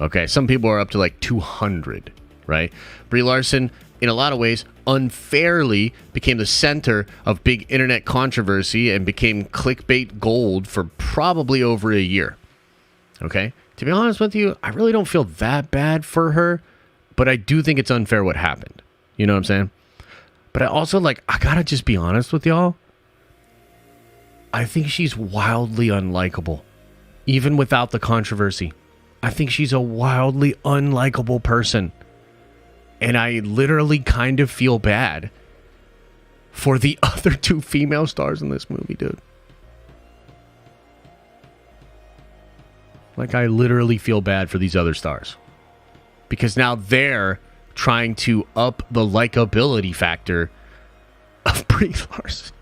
Okay, some people are up to like 200, right? Brie Larson, in a lot of ways, unfairly became the center of big internet controversy and became clickbait gold for probably over a year. Okay? To be honest with you, I really don't feel that bad for her, but I do think it's unfair what happened. You know what I'm saying? But I also, I gotta just be honest with y'all. I think she's wildly unlikable, even without the controversy. I think she's a wildly unlikable person. And I literally kind of feel bad for the other 2 female stars in this movie, dude. I literally feel bad for these other stars. Because now they're trying to up the likability factor of Brie Larson.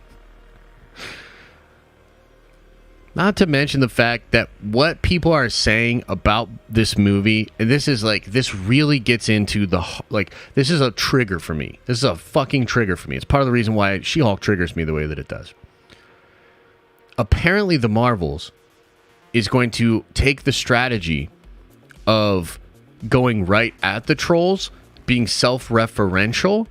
Not to mention the fact that what people are saying about this movie, and this is this really gets into this is a trigger for me. This is a fucking trigger for me. It's part of the reason why She-Hulk triggers me the way that it does. Apparently, the Marvels is going to take the strategy of going right at the trolls, being self-referential,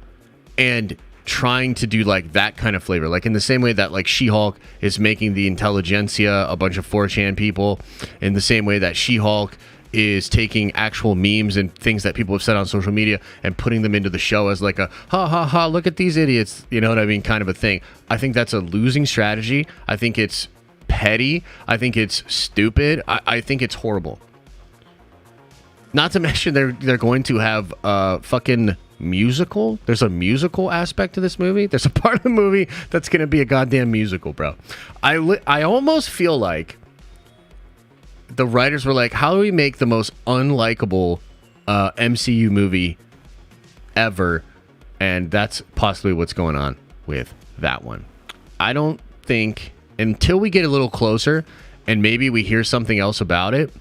and trying to do that kind of flavor. In the same way that She-Hulk is making the intelligentsia a bunch of 4chan people, in the same way that She-Hulk is taking actual memes and things that people have said on social media and putting them into the show as a ha ha ha, look at these idiots, you know what I mean, kind of a thing. I think that's a losing strategy. I think it's petty. I think it's stupid. I think it's horrible. Not to mention they're going to have fucking musical. There's a musical aspect to this movie. There's a part of the movie that's going to be a goddamn musical, bro. I almost feel like the writers were like, how do we make the most unlikable MCU movie ever? And that's possibly what's going on with that one. I don't think, until we get a little closer and maybe we hear something else about it,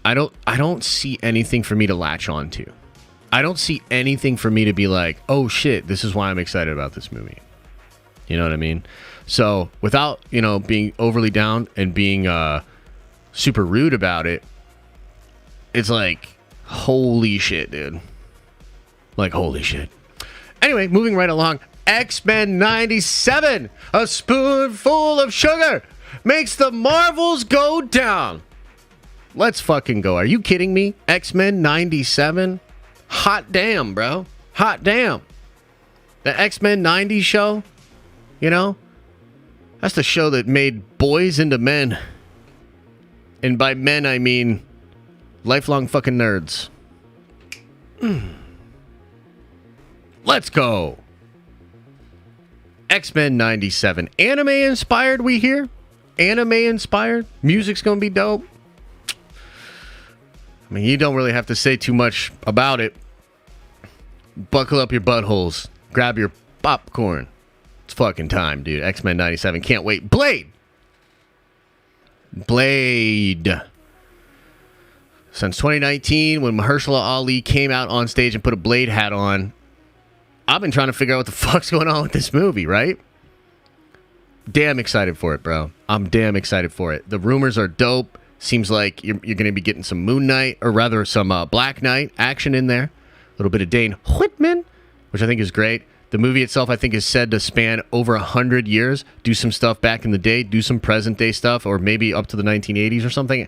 I don't see anything for me to latch on to. I don't see anything for me to be like, oh shit, this is why I'm excited about this movie. You know what I mean? So without, being overly down and being super rude about it, it's holy shit, dude. Holy shit. Anyway, moving right along. X-Men 97, a spoonful of sugar makes the Marvels go down. Let's fucking go. Are you kidding me? X-Men 97? Hot damn, bro. Hot damn. The X-Men 90 show, that's the show that made boys into men. And by men, I mean lifelong fucking nerds. Let's go. X-Men 97. Anime inspired, we hear? Anime inspired? Music's gonna be dope. I mean, you don't really have to say too much about it. Buckle up your buttholes. Grab your popcorn. It's fucking time, dude. X-Men 97. Can't wait. Blade! Since 2019, when Mahershala Ali came out on stage and put a Blade hat on, I've been trying to figure out what the fuck's going on with this movie, right? Damn excited for it, bro. I'm damn excited for it. The rumors are dope. Seems like you're going to be getting some Moon Knight, or rather some Black Knight action in there. A little bit of Dane Whitman, which I think is great. The movie itself, I think, is said to span over 100 years. Do some stuff back in the day. Do some present day stuff, or maybe up to the 1980s or something.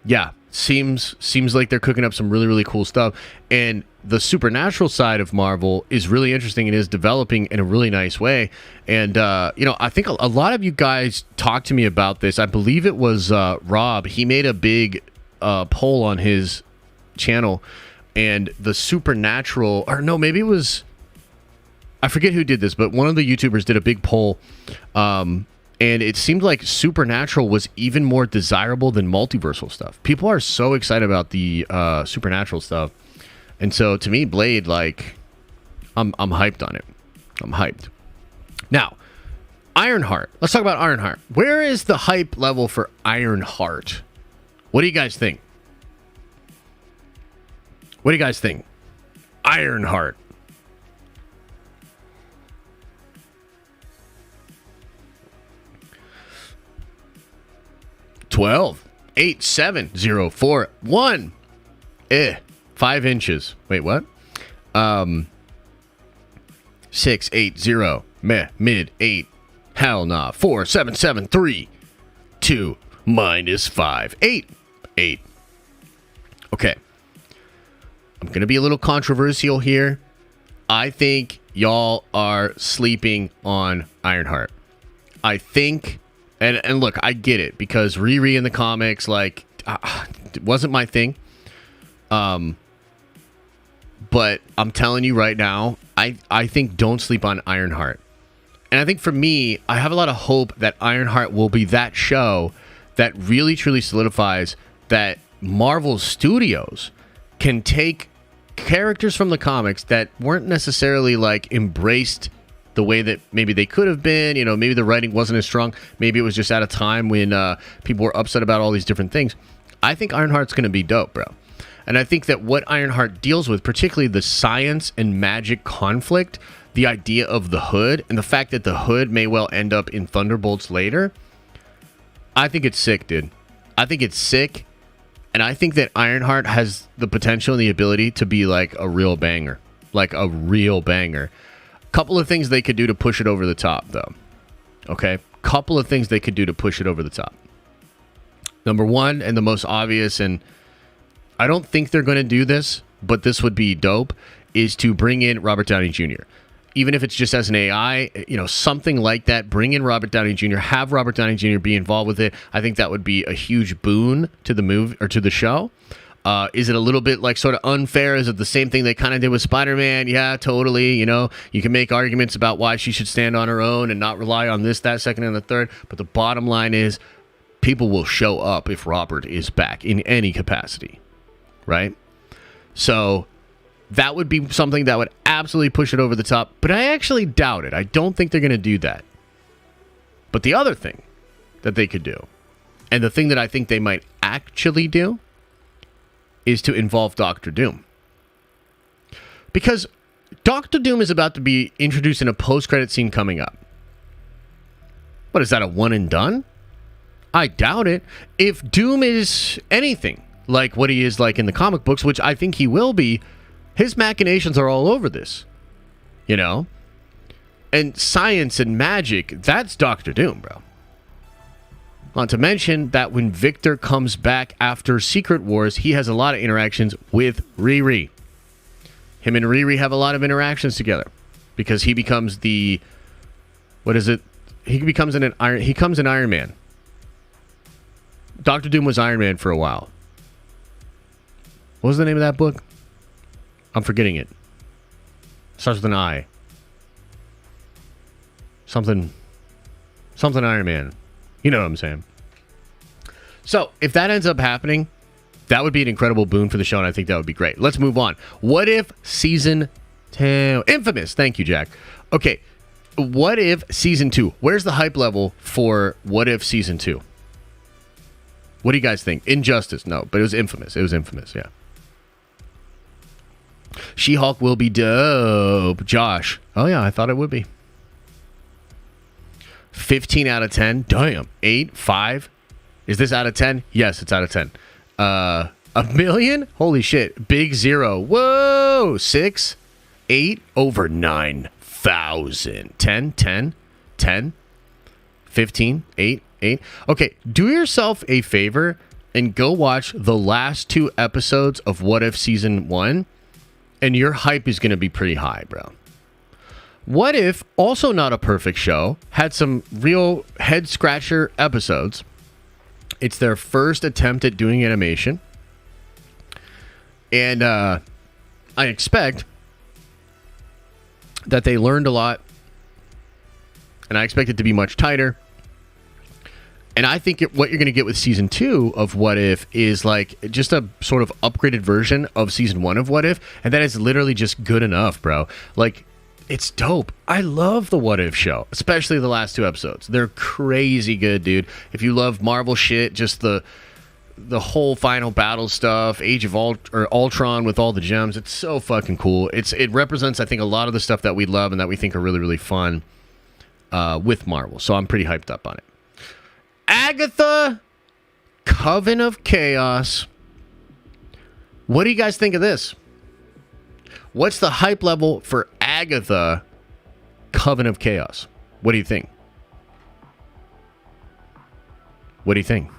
Yeah, seems like they're cooking up some really, really cool stuff. And the supernatural side of Marvel is really interesting and is developing in a really nice way. And, I think a lot of you guys talked to me about this. I believe it was Rob. He made a big poll on his channel. And the supernatural, or no, maybe it was, I forget who did this, but one of the YouTubers did a big poll. And it seemed like supernatural was even more desirable than multiversal stuff. People are so excited about the supernatural stuff. And so to me, Blade, I'm hyped on it. I'm hyped. Now, Ironheart. Let's talk about Ironheart. Where is the hype level for Ironheart? What do you guys think? What do you guys think? Ironheart. $12, 8, 7, 0, 4, 1. 5 inches. Wait, what? 6, 8, 0. Mid 8. Hell nah. 4, 7, 7, 3, 2, -5. 8. 8. Okay. I'm going to be a little controversial here. I think y'all are sleeping on Ironheart. I think, and look, I get it, because Riri in the comics, like, it wasn't my thing. But I'm telling you right now, I think don't sleep on Ironheart. And I think for me, I have a lot of hope that Ironheart will be that show that really truly solidifies that Marvel Studios can take characters from the comics that weren't necessarily like embraced the way that maybe they could have been. You know, maybe the writing wasn't as strong. Maybe it was just at a time when people were upset about all these different things. I think Ironheart's going to be dope, bro. And I think that what Ironheart deals with, particularly the science and magic conflict, the idea of the Hood, and the fact that the Hood may well end up in Thunderbolts later, I think it's sick, dude. I think it's sick. And I think that Ironheart has the potential and the ability to be like a real banger. Like a real banger. Couple of things they could do to push it over the top, though. Okay? Couple of things they could do to push it over the top. Number one, and the most obvious, and I don't think they're going to do this, but this would be dope, is to bring in Robert Downey Jr. Even if it's just as an AI, you know, something like that. Bring in Robert Downey Jr., have Robert Downey Jr. be involved with it. I think that would be a huge boon to the movie or to the show. Is it a little bit like sort of unfair? Is it the same thing they kind of did with Spider-Man? Yeah, totally. You know, you can make arguments about why she should stand on her own and not rely on this, that, second, and the third. But the bottom line is people will show up if Robert is back in any capacity. Right? So that would be something that would absolutely push it over the top. But I actually doubt it. I don't think they're going to do that. But the other thing that they could do, and the thing that I think they might actually do, is to involve Doctor Doom. Because Doctor Doom is about to be introduced in a post-credit scene coming up. What, is that a one and done? I doubt it. If Doom is anything like what he is like in the comic books, which I think he will be, his machinations are all over this. You know? And science and magic, that's Doctor Doom, bro. Not to mention that when Victor comes back after Secret Wars, he has a lot of interactions with Riri. Him and Riri have a lot of interactions together. Because he becomes the... What is it? He becomes an Iron Man. Doctor Doom was Iron Man for a while. What was the name of that book? I'm forgetting it. Starts with an I. Something Iron Man. You know what I'm saying. So, if that ends up happening, that would be an incredible boon for the show, and I think that would be great. Let's move on. What if season 2... Infamous. Thank you, Jack. Okay. What if season 2? Where's the hype level for What If season 2? What do you guys think? Injustice? No, but it was Infamous. It was Infamous, yeah. She-Hulk will be dope. Josh. Oh, yeah, I thought it would be. 15 out of 10. Damn. 8, 5. Is this out of 10? Yes, it's out of 10. A million? Holy shit. Big 0. Whoa. 6, 8, over 9,000. 10, 15, 8. Okay, do yourself a favor and go watch the last 2 episodes of What If Season 1, and your hype is going to be pretty high, bro. What If, also not a perfect show, had some real head-scratcher episodes. It's their first attempt at doing animation. And I expect that they learned a lot. And I expect it to be much tighter. And I think what you're going to get with season 2 of What If is like just a sort of upgraded version of season 1 of What If. And that is literally just good enough, bro. Like, It's dope. I love the What If show, especially the last 2 episodes. They're crazy good, dude. If you love Marvel shit, just the whole final battle stuff, Age of Ultron with all the gems, it's so fucking cool. It represents, I think, a lot of the stuff that we love and that we think are really, really fun with Marvel. So I'm pretty hyped up on it. Agatha, Coven of Chaos. What do you guys think of this? What's the hype level for Agatha, Coven of Chaos? What do you think? What do you think?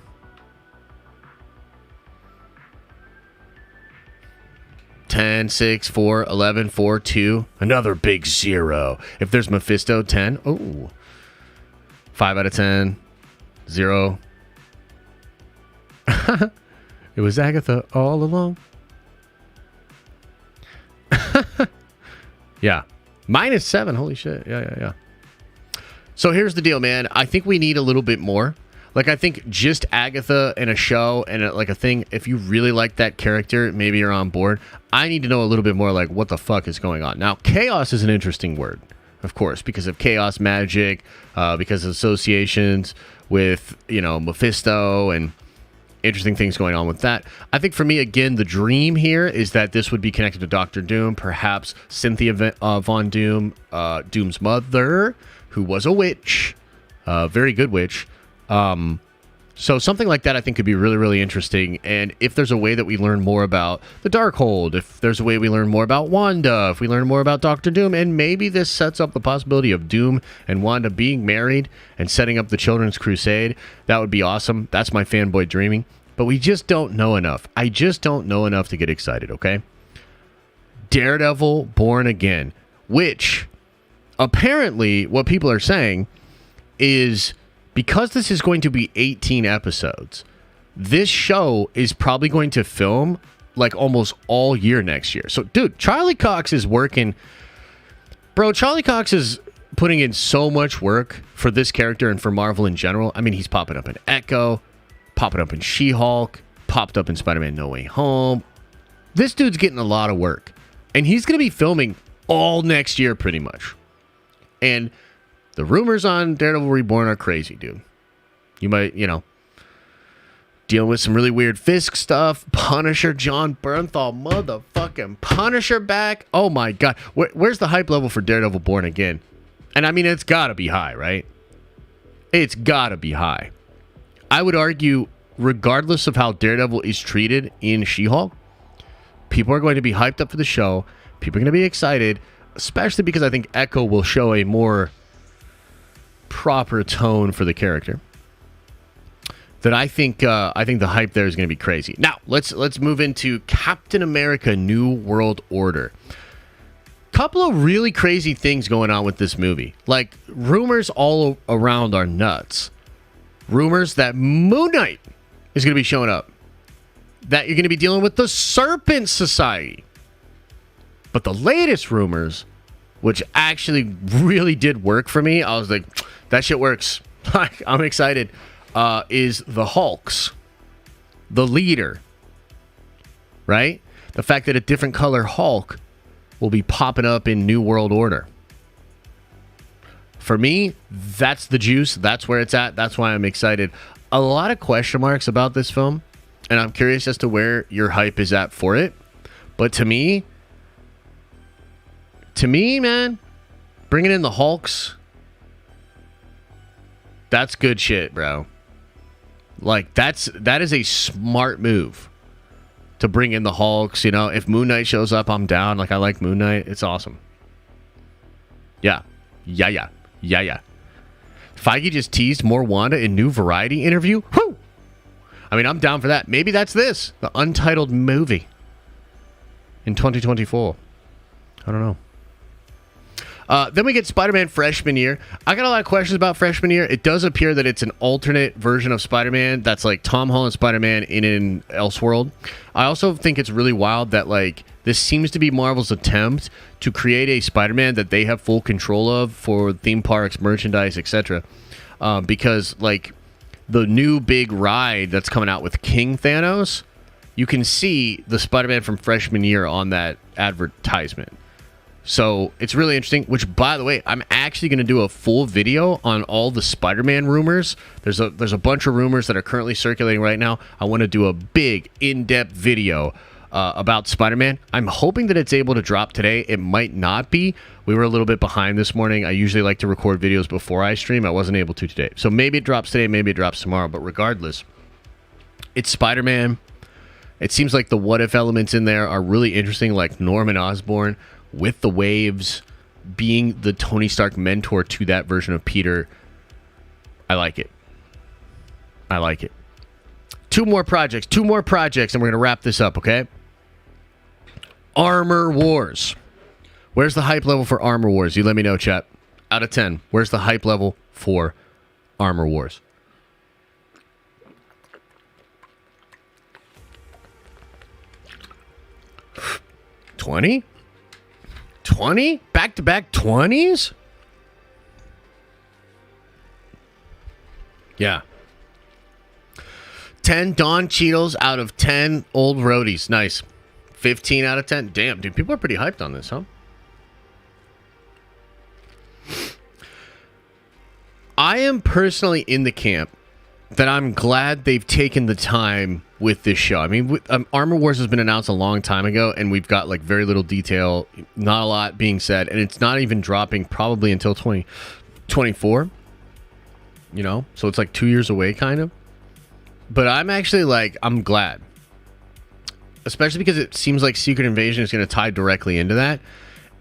Ten, 6, 4, 11, 4, 2. Another big 0. If there's Mephisto, 10. Oh. 5 out of 10. 0. It was Agatha all along. Yeah. -7. Holy shit. Yeah. So here's the deal, man. I think we need a little bit more. Like, I think just Agatha in a show and a thing, if you really like that character, maybe you're on board. I need to know a little bit more, like, what the fuck is going on. Now, chaos is an interesting word, of course, because of chaos magic, because of associations with, Mephisto and interesting things going on with that. I think for me, again, the dream here is that this would be connected to Doctor Doom, perhaps Cynthia Von Doom, Doom's mother, who was a witch, very good witch. So something like that I think could be really, really interesting. And if there's a way that we learn more about the Darkhold, if there's a way we learn more about Wanda, if we learn more about Doctor Doom, and maybe this sets up the possibility of Doom and Wanda being married and setting up the Children's Crusade, that would be awesome. That's my fanboy dreaming. But we just don't know enough. I just don't know enough to get excited, okay? Daredevil Born Again, which apparently what people are saying is, because this is going to be 18 episodes, this show is probably going to film like almost all year next year. So, dude, Charlie Cox is working. Bro, Charlie Cox is putting in so much work for this character and for Marvel in general. I mean, he's popping up in Echo, popping up in She-Hulk, popped up in Spider-Man No Way Home. This dude's getting a lot of work. And he's going to be filming all next year pretty much. And the rumors on Daredevil Reborn are crazy, dude. You might, dealing with some really weird Fisk stuff. Punisher, John Bernthal, motherfucking Punisher back. Oh my God. Where's the hype level for Daredevil Born Again? And I mean, it's got to be high, right? It's got to be high. I would argue, regardless of how Daredevil is treated in She-Hulk, people are going to be hyped up for the show. People are going to be excited, especially because I think Echo will show a more proper tone for the character. That I think the hype there is going to be crazy. Now, let's move into Captain America: New World Order. Couple of really crazy things going on with this movie. Like, rumors all around are nuts. Rumors that Moon Knight is going to be showing up. That you're going to be dealing with the Serpent Society. But the latest rumors, which actually really did work for me, I was like, that shit works. I'm excited. Is the Hulks. The leader. Right? The fact that a different color Hulk will be popping up in New World Order. For me, that's the juice. That's where it's at. That's why I'm excited. A lot of question marks about this film, and I'm curious as to where your hype is at for it. But to me, man, bringing in the Hulks, that's good shit, bro. Like, that is a smart move to bring in the Hulks. If Moon Knight shows up, I'm down. Like, I like Moon Knight. It's awesome. Yeah. Feige just teased more Wanda in new Variety interview. Whew! I mean, I'm down for that. Maybe that's the untitled movie in 2024. I don't know. Then we get Spider-Man Freshman Year. I got a lot of questions about Freshman Year. It does appear that it's an alternate version of Spider-Man that's like Tom Holland Spider-Man in Elseworld. I also think it's really wild that, like, this seems to be Marvel's attempt to create a Spider-Man that they have full control of for theme parks, merchandise, etc. Because, like, the new big ride that's coming out with King Thanos, you can see the Spider-Man from Freshman Year on that advertisement. So it's really interesting, which, by the way, I'm actually going to do a full video on all the Spider-Man rumors. There's a bunch of rumors that are currently circulating right now. I want to do a big, in-depth video about Spider-Man. I'm hoping that it's able to drop today. It might not be. We were a little bit behind this morning. I usually like to record videos before I stream. I wasn't able to today. So maybe it drops today, maybe it drops tomorrow. But regardless, it's Spider-Man. It seems like the what-if elements in there are really interesting, like Norman Osborn with the waves, being the Tony Stark mentor to that version of Peter. I like it. I like it. Two more projects, and we're going to wrap this up, okay? Armor Wars. Where's the hype level for Armor Wars? You let me know, chat. Out of 10, where's the hype level for Armor Wars? 20? 20? Back-to-back 20s? Yeah. 10 Don Cheadles out of 10 old roadies. Nice. 15 out of 10. Damn, dude, people are pretty hyped on this, huh? I am personally in the camp that I'm glad they've taken the time with this show. I mean, Armor Wars has been announced a long time ago, and we've got like very little detail, not a lot being said, and it's not even dropping probably until 2024. You know, so it's like 2 years away, kind of. But I'm actually like, I'm glad, especially because it seems like Secret Invasion is going to tie directly into that,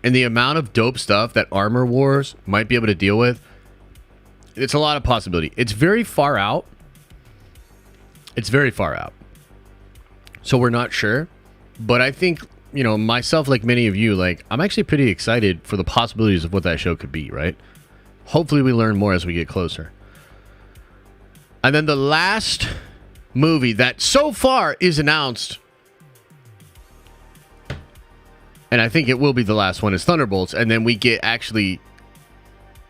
and the amount of dope stuff that Armor Wars might be able to deal with. It's a lot of possibility. It's very far out. It's very far out. So we're not sure. But I think, you know, myself, like many of you, like, I'm actually pretty excited for the possibilities of what that show could be, right? Hopefully we learn more as we get closer. And then the last movie that so far is announced, and I think it will be the last one, is Thunderbolts. And then we get actually,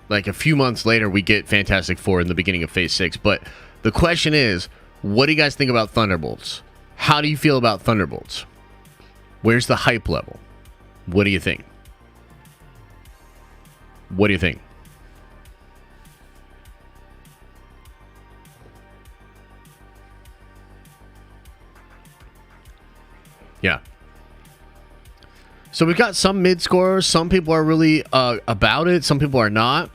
like a few months later, we get Fantastic Four in the beginning of Phase 6. But the question is, what do you guys think about Thunderbolts? How do you feel about Thunderbolts? Where's the hype level? What do you think? What do you think? Yeah. So we've got some mid scorers. Some people are really about it. Some people are not.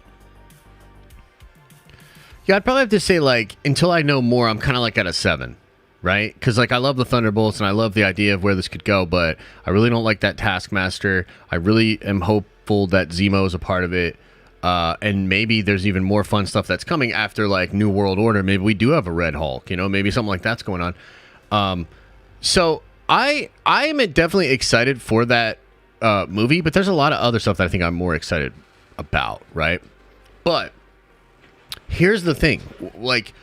Yeah, I'd probably have to say, like, until I know more, I'm kind of like at a 7, right? Because, like, I love the Thunderbolts and I love the idea of where this could go, but I really don't like that Taskmaster. I really am hopeful that Zemo is a part of it. And maybe there's even more fun stuff that's coming after, like, New World Order. Maybe we do have a Red Hulk, you know? Maybe something like that's going on. So I am definitely excited for that movie, but there's a lot of other stuff that I think I'm more excited about, right? But here's the thing, like,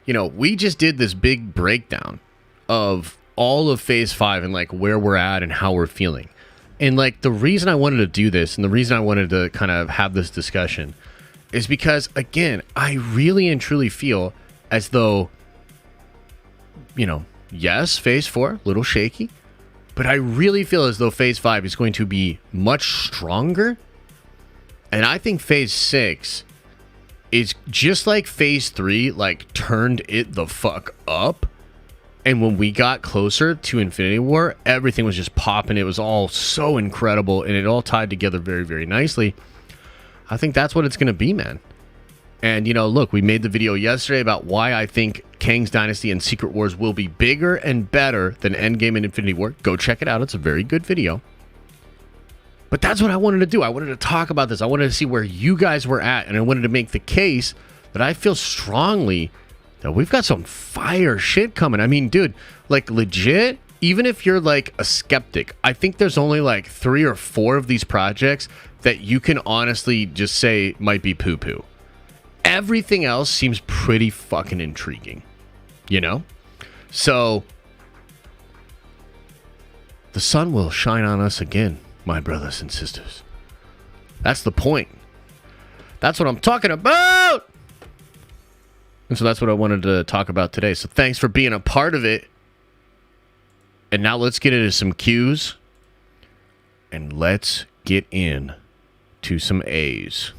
you know, we just did this big breakdown of all of Phase 5 and like where we're at and how we're feeling. And like the reason I wanted to do this and the reason I wanted to kind of have this discussion is because, again, I really and truly feel as though, you know, yes, Phase 4, a little shaky, but I really feel as though Phase 5 is going to be much stronger. And I think Phase 6 is just like Phase 3, like, turned it the fuck up. And when we got closer to Infinity War, everything was just popping. It was all so incredible, and it all tied together very, very nicely. I think that's what it's going to be, man. And, you know, look, we made the video yesterday about why I think Kang's Dynasty and Secret Wars will be bigger and better than Endgame and Infinity War. Go check it out. It's a very good video. But that's what I wanted to do. I wanted to talk about this. I wanted to see where you guys were at, and I wanted to make the case that I feel strongly that we've got some fire shit coming. I mean, dude, like, legit, even if you're like a skeptic, I think there's only like 3 or 4 of these projects that you can honestly just say might be poo-poo. Everything else seems pretty fucking intriguing, you know? So the sun will shine on us again, my brothers and sisters. That's the point. That's what I'm talking about. And so that's what I wanted to talk about today. So thanks for being a part of it. And now let's get into some cues. And let's get in to some A's.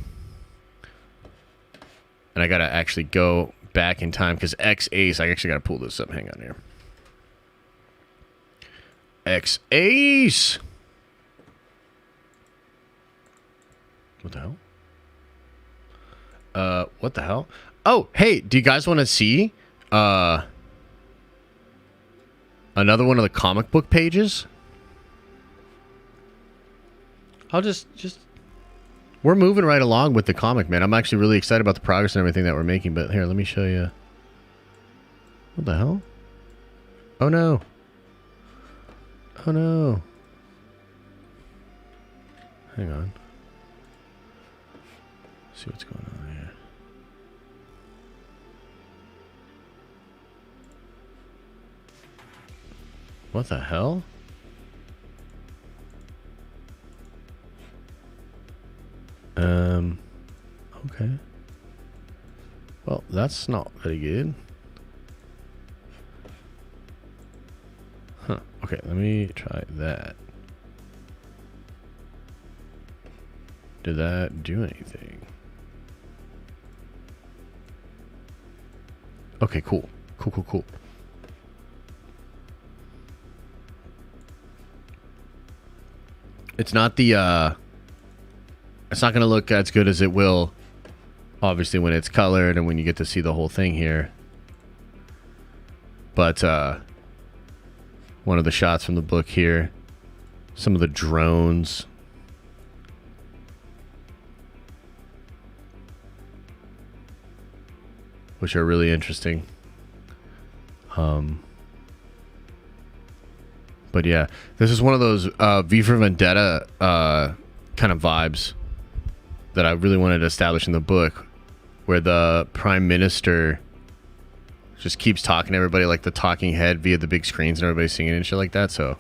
And I got to actually go back in time because X Ace, I actually got to pull this up. Hang on here. X Ace. What the hell? What the hell? Oh, hey, do you guys want to see another one of the comic book pages? I'll just we're moving right along with the comic, man. I'm actually really excited about the progress and everything that we're making, but here, let me show you. What the hell? Oh no. Oh no. Hang on. Let's see what's going on here. What the hell? Okay. Well, that's not very good. Huh. Okay, let me try that. Did that do anything? Okay, cool. Cool. It's not the, it's not going to look as good as it will, obviously, when it's colored and when you get to see the whole thing here. But, one of the shots from the book here, some of the drones. Which are really interesting. But yeah, this is one of those V for Vendetta kind of vibes that I really wanted to establish in the book, where the Prime Minister just keeps talking to everybody like the talking head via the big screens and everybody's singing and shit like that. So,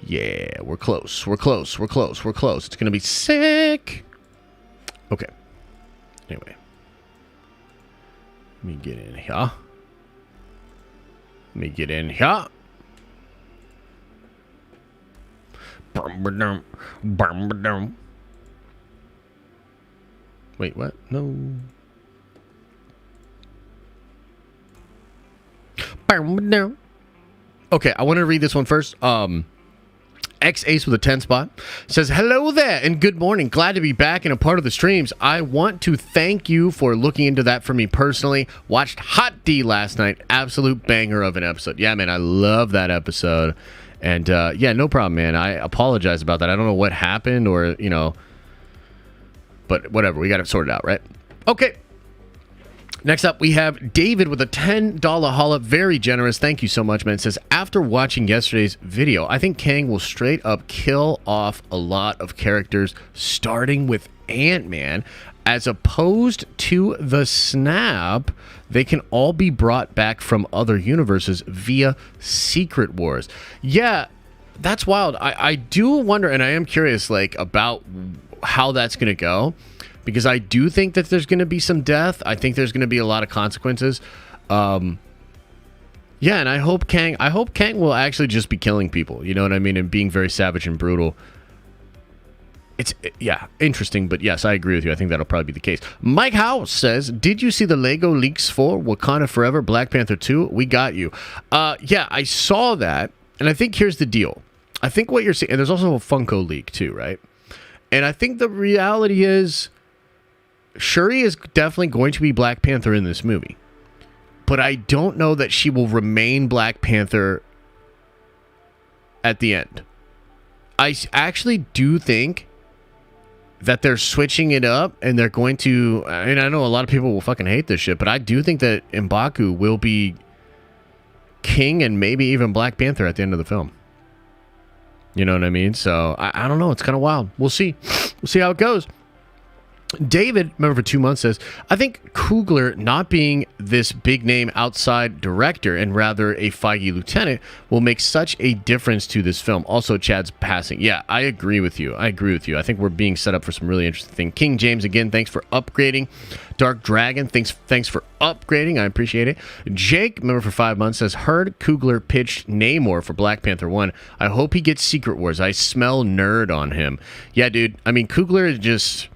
yeah, we're close. It's gonna be sick. Okay. Anyway, let me get in here. Wait, what? No. Okay, I want to read this one first. X-Ace with a 10 spot says, hello there and good morning. Glad to be back and a part of the streams. I want to thank you for looking into that for me personally. Watched Hot D last night. Absolute banger of an episode. Yeah, man, I love that episode. And yeah, no problem, man. I apologize about that. I don't know what happened or, you know, but whatever. We got it sorted out, right? Okay. Next up, we have David with a $10 haul-up. Very generous. Thank you so much, man. It says, after watching yesterday's video, I think Kang will straight up kill off a lot of characters, starting with Ant-Man. As opposed to the Snap, they can all be brought back from other universes via Secret Wars. Yeah, that's wild. I do wonder, and I am curious, like, about how that's going to go. Because I do think that there's going to be some death. I think there's going to be a lot of consequences. Yeah, and I hope Kang will actually just be killing people. You know what I mean? And being very savage and brutal. Yeah, interesting. But yes, I agree with you. I think that'll probably be the case. Mike House says, did you see the Lego leaks for Wakanda Forever, Black Panther 2? We got you. Yeah, I saw that. And I think here's the deal. I think what you're seeing, and there's also a Funko leak too, right? And I think the reality is, Shuri is definitely going to be Black Panther in this movie. But I don't know that she will remain Black Panther at the end. I actually do think that they're switching it up and they're going to... I mean, I know a lot of people will fucking hate this shit, but I do think that M'Baku will be King and maybe even Black Panther at the end of the film. You know what I mean? So, I don't know. It's kind of wild. We'll see. We'll see how it goes. David, member for 2 months, says, I think Coogler not being this big name outside director and rather a Feige lieutenant will make such a difference to this film. Also, Chad's passing. Yeah, I agree with you. I think we're being set up for some really interesting things. King James, again, thanks for upgrading. Dark Dragon, thanks for upgrading. I appreciate it. Jake, member for 5 months, says, heard Coogler pitched Namor for Black Panther 1. I hope he gets Secret Wars. I smell nerd on him. Yeah, dude. I mean, Coogler is just...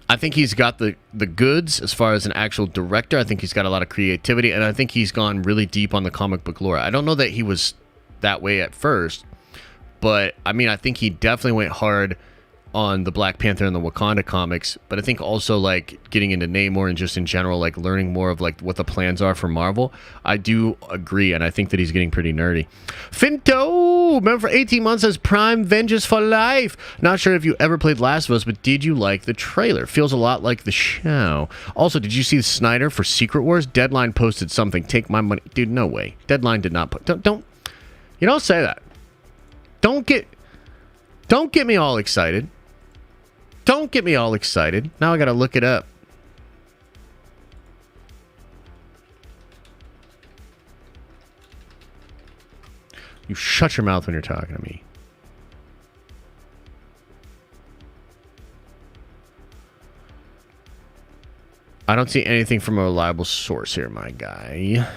I think he's got the goods as far as an actual director. I think he's got a lot of creativity, and I think he's gone really deep on the comic book lore. I don't know that he was that way at first, but I mean, I think he definitely went hard on the Black Panther and the Wakanda comics, but I think also like getting into Namor and just in general, like learning more of like what the plans are for Marvel. I do agree, and I think that he's getting pretty nerdy. Finto, remember for 18 months, says Prime Vengeance for Life. Not sure if you ever played Last of Us, but did you like the trailer? Feels a lot like the show. Also, did you see Snyder for Secret Wars? Deadline posted something. Take my money. Dude, no way. Deadline did not put... Don't you don't say that. Don't get me all excited. Don't get me all excited. Now I gotta look it up. You shut your mouth when you're talking to me. I don't see anything from a reliable source here, my guy.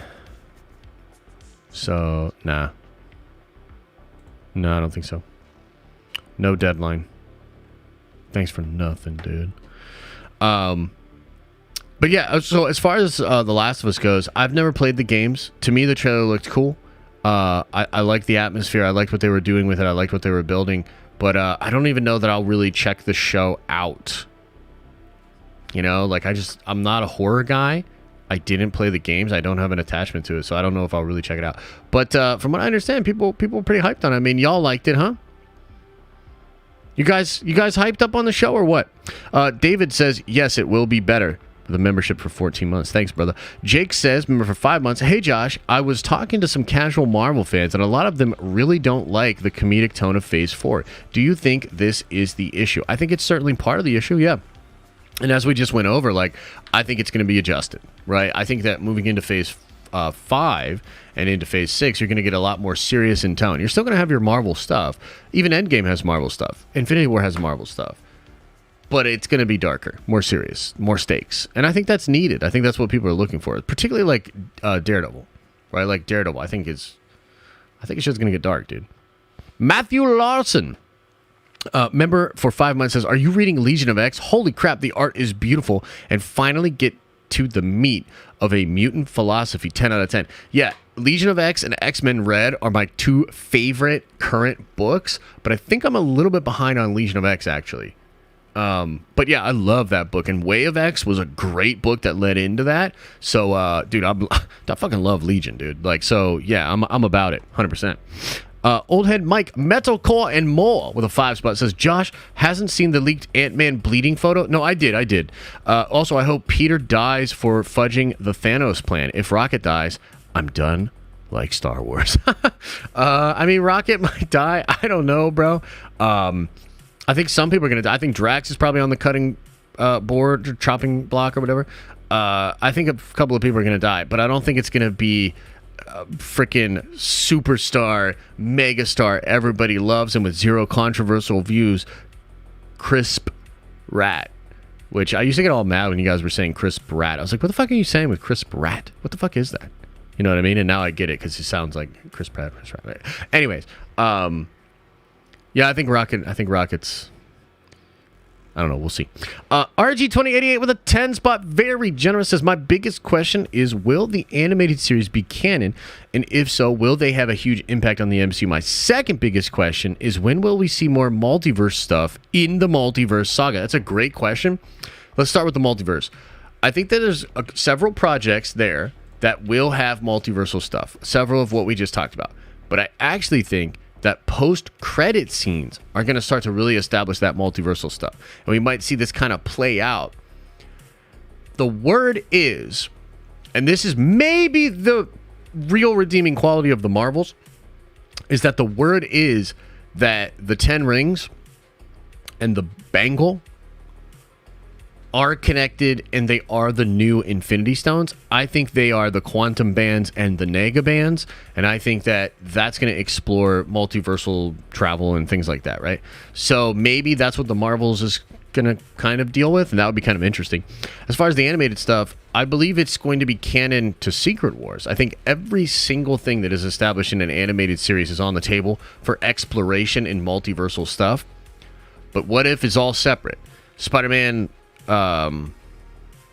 So, nah. No, I don't think so. No deadline. Thanks for nothing, dude. But yeah, so as far as The Last of Us goes, I've never played the games. To me, the trailer looked cool. I liked the atmosphere. I liked what they were doing with it. I liked what they were building. But I don't even know that I'll really check the show out. You know, like I'm not a horror guy. I didn't play the games. I don't have an attachment to it, so I don't know if I'll really check it out. But from what I understand, people were pretty hyped on it. I mean, y'all liked it, huh? You guys hyped up on the show or what? David says, yes, it will be better. The membership for 14 months. Thanks, brother. Jake says, member for 5 months. Hey, Josh, I was talking to some casual Marvel fans, and a lot of them really don't like the comedic tone of Phase 4. Do you think this is the issue? I think it's certainly part of the issue, yeah. And as we just went over, like, I think it's going to be adjusted, right? I think that moving into Phase 5 and into Phase 6, you're going to get a lot more serious in tone. You're still going to have your Marvel stuff. Even Endgame has Marvel stuff. Infinity War has Marvel stuff. But it's going to be darker, more serious, more stakes. And I think that's needed. I think that's what people are looking for. Particularly like Daredevil, right? Like Daredevil, I think it's just going to get dark, dude. Matthew Larson, member for 5 months, says, are you reading Legion of X? Holy crap, the art is beautiful. And finally get to the meat of a mutant philosophy. 10 out of 10. Yeah, Legion of X and X-Men Red are my two favorite current books. But I think I'm a little bit behind on Legion of X, actually. But yeah, I love that book, and Way of X was a great book that led into that. So, dude, I fucking love Legion, dude. Like, so yeah, I'm about it, 100%. Old head Mike, Metalcore and more with a 5 spot says, Josh hasn't seen the leaked Ant-Man bleeding photo. No, I did. Also, I hope Peter dies for fudging the Thanos plan. If Rocket dies, I'm done. Like Star Wars. I mean, Rocket might die. I don't know, bro. I think some people are going to die. I think Drax is probably on the cutting board or chopping block or whatever. I think a couple of people are going to die, but I don't think it's going to be freaking superstar, megastar, everybody loves him with zero controversial views, Crisp Rat. Which I used to get all mad when you guys were saying Crisp Rat. I was like, what the fuck are you saying with Crisp Rat? What the fuck is that? You know what I mean? And now I get it because he sounds like Chris Pratt. Anyways, yeah, I think Rocket's... I don't know. We'll see. RG2088 with a 10 spot. Very generous. Says, my biggest question is, will the animated series be canon? And if so, will they have a huge impact on the MCU? My second biggest question is, when will we see more multiverse stuff in the multiverse saga? That's a great question. Let's start with the multiverse. I think that there's several projects there that will have multiversal stuff. Several of what we just talked about. But I actually think that post-credit scenes are going to start to really establish that multiversal stuff. And we might see this kind of play out. The word is, and this is maybe the real redeeming quality of the Marvels, is that the word is that the 10 rings and the bangle are connected and they are the new Infinity Stones. I think they are the quantum bands and the nega bands, and I think that that's going to explore multiversal travel and things like that, right? So maybe that's what the Marvels is going to kind of deal with, and that would be kind of interesting. As far as the animated stuff, I believe it's going to be canon to Secret Wars. I think every single thing that is established in an animated series is on the table for exploration in multiversal stuff. But what if it's all separate? Spider-Man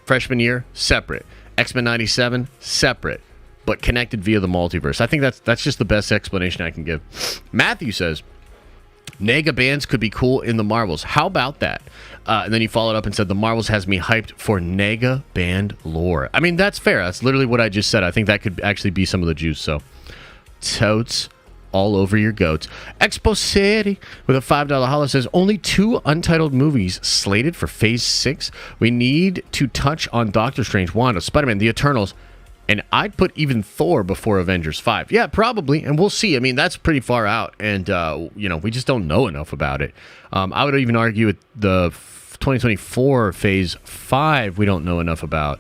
freshman year, separate. X-Men 97, separate, but connected via the multiverse. I think that's just the best explanation I can give. Matthew says, nega bands could be cool in the Marvels. How about that? And then he followed up and said, the Marvels has me hyped for nega band lore. I mean, that's fair. That's literally what I just said. I think that could actually be some of the juice. So, totes all over your goats. Expo City with a $5 holla says, only 2 untitled movies slated for Phase 6. We need to touch on Doctor Strange, Wanda, Spider-Man, The Eternals, and I'd put even Thor before Avengers 5. Yeah, probably, and we'll see. I mean, that's pretty far out, and, we just don't know enough about it. I would even argue with the 2024 Phase 5 we don't know enough about.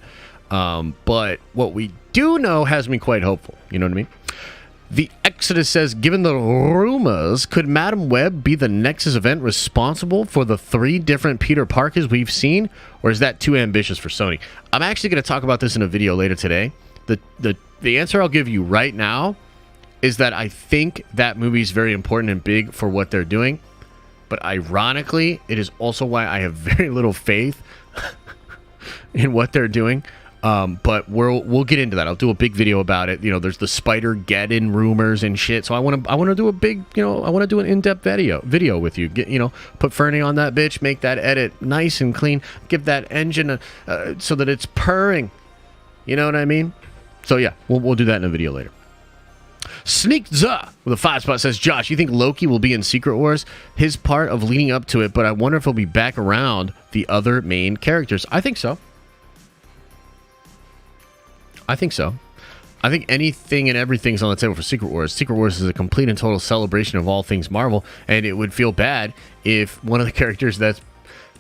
But what we do know has me quite hopeful. You know what I mean? The Exodus says, given the rumors, could Madam Web be the Nexus event responsible for the 3 different Peter Parkers we've seen? Or is that too ambitious for Sony? I'm actually going to talk about this in a video later today. The answer I'll give you right now is that I think that movie is very important and big for what they're doing. But ironically, it is also why I have very little faith in what they're doing. But we'll get into that. I'll do a big video about it. You know, there's the Spider-Geddon rumors and shit. So I want to do a big, I want to do an in-depth video with you. Put Fernie on that bitch, make that edit nice and clean, give that engine so that it's purring. You know what I mean? So yeah, we'll do that in a video later. Sneak Zuh with a 5 spot says, Josh, you think Loki will be in Secret Wars? His part of leading up to it, but I wonder if he'll be back around the other main characters. I think so. I think anything and everything's on the table for Secret Wars. Secret Wars is a complete and total celebration of all things Marvel, and it would feel bad if one of the characters that's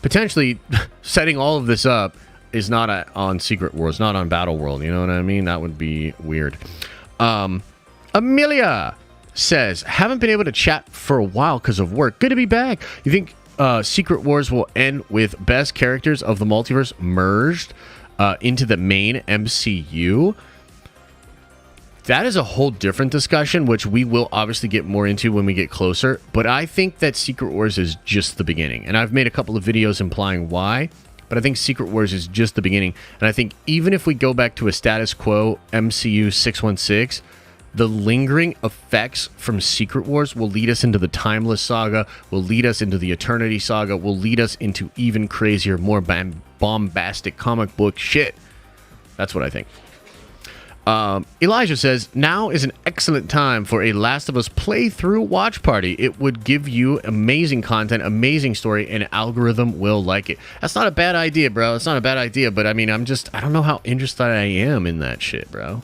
potentially setting all of this up is not on Secret Wars, not on Battle World. You know what I mean? That would be weird. Amelia says, haven't been able to chat for a while because of work. Good to be back. You think Secret Wars will end with best characters of the multiverse merged into the main MCU? That is a whole different discussion, which we will obviously get more into when we get closer. But I think that Secret Wars is just the beginning. And I've made a couple of videos implying why. But I think Secret Wars is just the beginning. And I think even if we go back to a status quo MCU 616, the lingering effects from Secret Wars will lead us into the Timeless Saga, will lead us into the Eternity Saga, will lead us into even crazier, more bombastic comic book shit. That's what I think. Elijah says, now is an excellent time for a Last of Us playthrough watch party. It would give you amazing content, amazing story, and algorithm will like it. That's not a bad idea, bro. It's not a bad idea, but I mean, I don't know how interested I am in that shit, bro.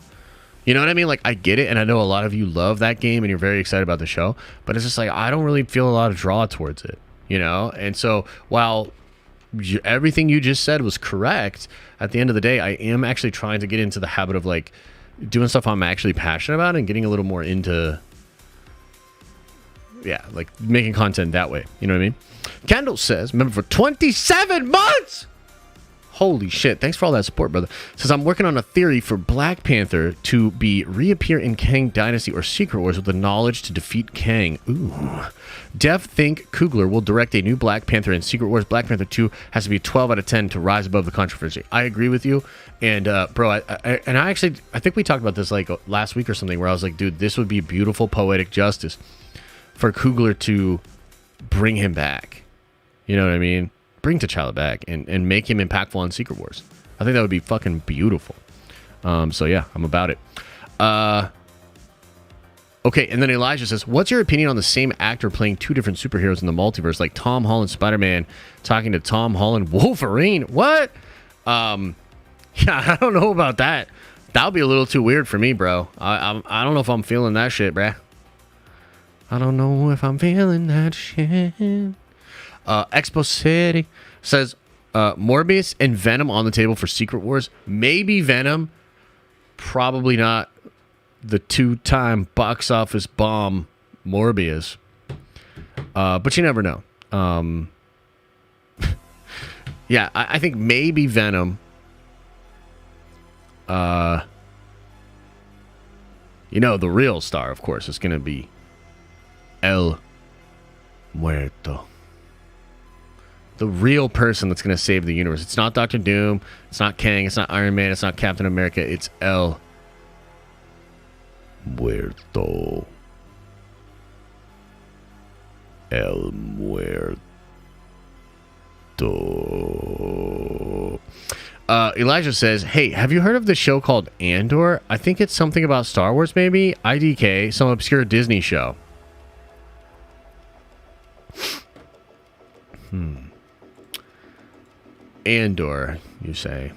You know what I mean? Like, I get it, and I know a lot of you love that game, and you're very excited about the show, but it's just like, I don't really feel a lot of draw towards it, you know? And so, while everything you just said was correct, at the end of the day, I am actually trying to get into the habit of, like, doing stuff I'm actually passionate about and getting a little more into, like, making content that way. You know what I mean? Kendall says, member for 27 months! Holy shit. Thanks for all that support, brother. Says, I'm working on a theory for Black Panther to reappear in Kang Dynasty or Secret Wars with the knowledge to defeat Kang. Ooh. Dev think Coogler will direct a new Black Panther in Secret Wars. Black Panther 2 has to be 12 out of 10 to rise above the controversy. I agree with you. And, bro, I think we talked about this like last week or something where I was like, dude, this would be beautiful poetic justice for Coogler to bring him back. You know what I mean? Bring T'Challa back and make him impactful on Secret Wars. I think that would be fucking beautiful. So yeah, I'm about it. Okay, and then Elijah says, what's your opinion on the same actor playing 2 different superheroes in the multiverse, like Tom Holland Spider-Man talking to Tom Holland Wolverine? What? Yeah, I don't know about that. That would be a little too weird for me, bro. I don't know if I'm feeling that shit, bruh. I don't know if I'm feeling that shit. Expo City says, Morbius and Venom on the table for Secret Wars. Maybe Venom. Probably not the 2-time box office bomb Morbius. But you never know. Yeah, I think maybe Venom. The real star, of course, is going to be El Muerto. The real person that's going to save the universe. It's not Doctor Doom. It's not Kang. It's not Iron Man. It's not Captain America. It's El Muerto. El Muerto. Elijah says, hey, have you heard of the show called Andor? I think it's something about Star Wars, maybe? IDK, some obscure Disney show. Andor, you say.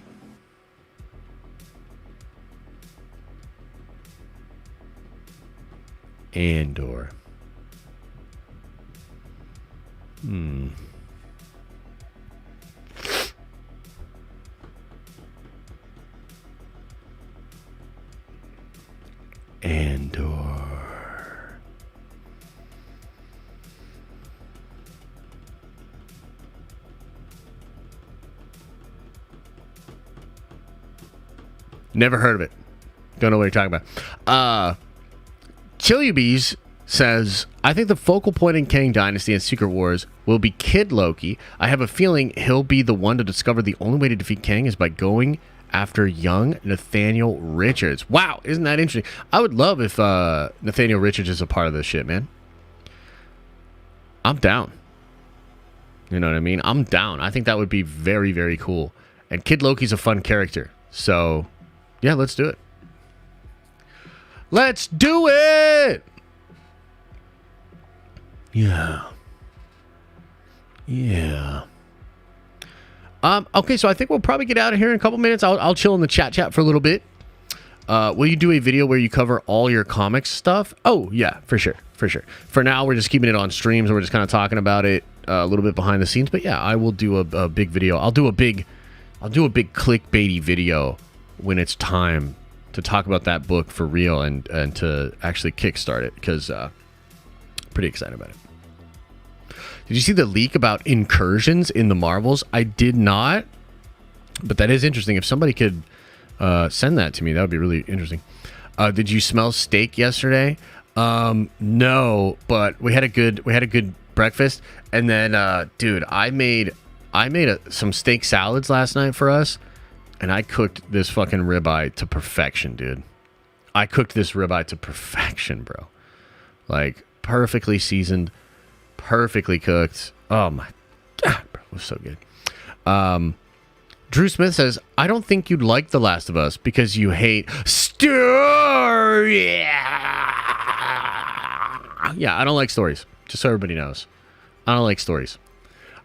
Andor. Andor. Never heard of it. Don't know what you're talking about. Chiliubees says, I think the focal point in Kang Dynasty and Secret Wars will be Kid Loki. I have a feeling he'll be the one to discover the only way to defeat Kang is by going after young Nathaniel Richards. Wow, isn't that interesting? I would love if Nathaniel Richards is a part of this shit, man. I'm down. You know what I mean? I'm down. I think that would be very, very cool. And Kid Loki's a fun character. So, yeah, let's do it. Let's do it! Yeah. Okay, so I think we'll probably get out of here in a couple minutes. I'll chill in the chat for a little bit. Will you do a video where you cover all your comics stuff? Oh, yeah, for sure. For now, we're just keeping it on streams. We're just kind of talking about it a little bit behind the scenes. But yeah, I will do a big video. I'll do a big clickbaity video when it's time to talk about that book for real and to actually kickstart it, because pretty excited about it. Did you see the leak about incursions in the Marvels? I did not, but that is interesting. If somebody could send that to me, that would be really interesting. Did you smell steak yesterday? No, but we had a good breakfast, and then dude, I made some steak salads last night for us, and I cooked this fucking ribeye to perfection, dude. I cooked this ribeye to perfection, bro. Like, perfectly seasoned, perfectly cooked. Oh my god, bro, it was so good. Drew Smith says, I don't think you'd like The Last of Us because you hate story. Yeah, I don't like stories, just so everybody knows. I don't like stories.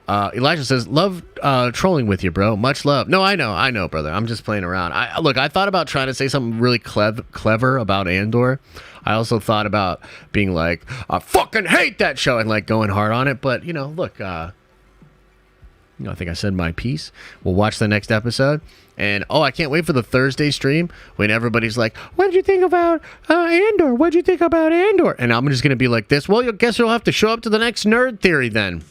Elijah says, love trolling with you, bro. Much love. No, I know, brother. I'm just playing around. I thought about trying to say something really clever about Andor. I also thought about being like, I fucking hate that show, and like going hard on it. But, look, I think I said my piece. We'll watch the next episode. And, I can't wait for the Thursday stream when everybody's like, what'd you think about Andor? What'd you think about Andor? And I'm just going to be like this. Well, I guess you'll have to show up to the next Nerd Theory then.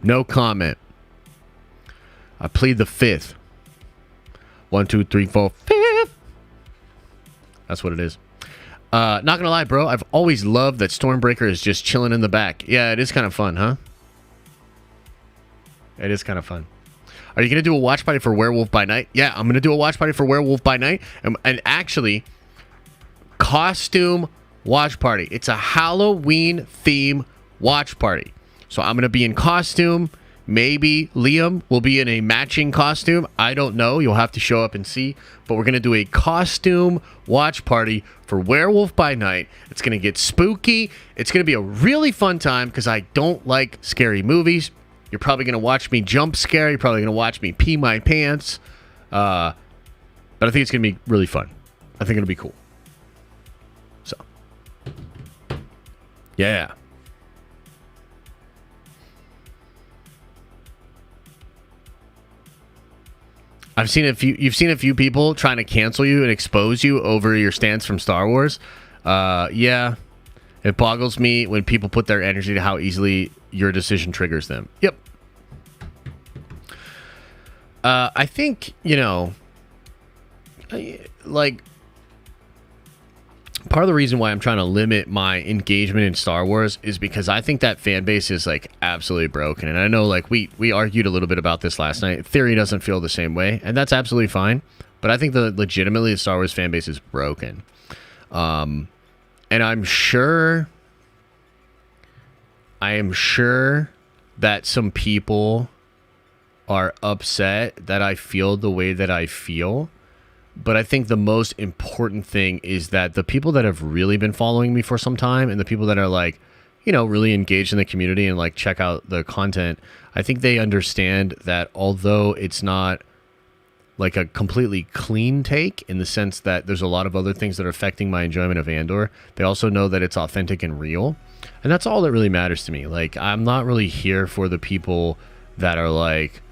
No comment. I plead the fifth. 1, 2, 3, 4, fifth. That's what it is. Not gonna lie, bro. I've always loved that Stormbreaker is just chilling in the back. Yeah, it is kind of fun, huh? It is kind of fun. Are you gonna do a watch party for Werewolf by Night? Yeah, I'm gonna do a watch party for Werewolf by Night, and actually, costume watch party. It's a Halloween theme watch party. So I'm gonna be in costume. Maybe Liam will be in a matching costume. I don't know. You'll have to show up and see. But we're going to do a costume watch party for Werewolf by Night. It's going to get spooky. It's going to be a really fun time because I don't like scary movies. You're probably going to watch me jump scare. You're probably going to watch me pee my pants. But I think it's going to be really fun. I think it'll be cool. So, Yeah. You've seen a few people trying to cancel you and expose you over your stance from Star Wars. Yeah. It boggles me when people put their energy to how easily your decision triggers them. Yep. I think, like, part of the reason why I'm trying to limit my engagement in Star Wars is because I think that fan base is, like, absolutely broken. And I know, like, we argued a little bit about this last night. Theory doesn't feel the same way, and that's absolutely fine. But I think legitimately the Star Wars fan base is broken. And I am sure that some people are upset that I feel the way that I feel. But I think the most important thing is that the people that have really been following me for some time and the people that are, like, really engaged in the community and, like, check out the content, I think they understand that although it's not like a completely clean take in the sense that there's a lot of other things that are affecting my enjoyment of Andor, they also know that it's authentic and real. And that's all that really matters to me. Like, I'm not really here for the people that are like,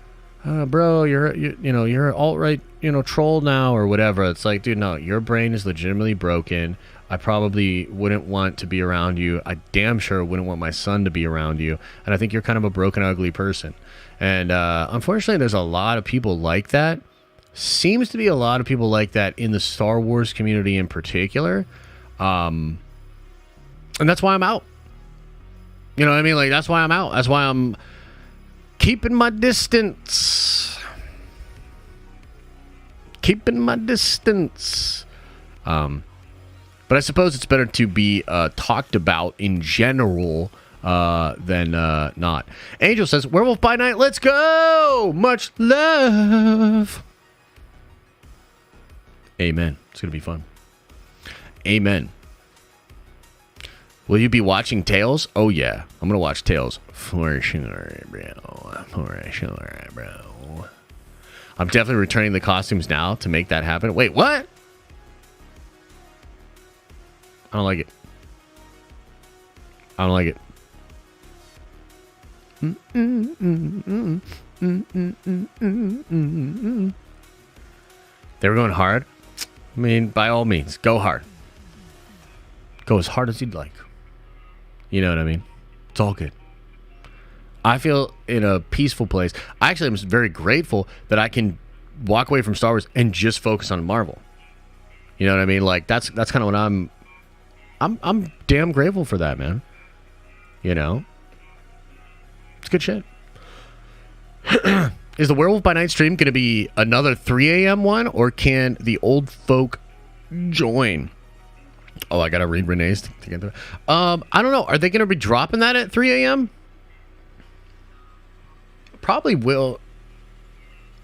bro, you're an alt-right, troll now or whatever. It's like, dude, no, your brain is legitimately broken. I probably wouldn't want to be around you. I damn sure wouldn't want my son to be around you. And I think you're kind of a broken, ugly person. And unfortunately, there's a lot of people like that. Seems to be a lot of people like that in the Star Wars community in particular. And that's why I'm out. You know what I mean? Like, that's why I'm out. That's why I'm keeping my distance. Keeping my distance. But I suppose it's better to be talked about in general than not. Angel says, Werewolf by Night, let's go! Much love. Amen. It's going to be fun. Amen. Will you be watching Tales? Oh, yeah. I'm going to watch Tales. For sure, bro. For sure, bro. I'm definitely returning the costumes now to make that happen. Wait, what? I don't like it. I don't like it. They were going hard? I mean, by all means, go hard. Go as hard as you'd like. You know what I mean? It's all good. I feel in a peaceful place. I actually am very grateful that I can walk away from Star Wars and just focus on Marvel. You know what I mean? Like, that's kind of what I'm damn grateful for that, man. You know? It's good shit. Is the Werewolf by Night stream going to be another 3 a.m. one, or can the old folk join? Oh, I got to read Renee's to get there. I don't know. Are they going to be dropping that at 3 a.m.? Probably will.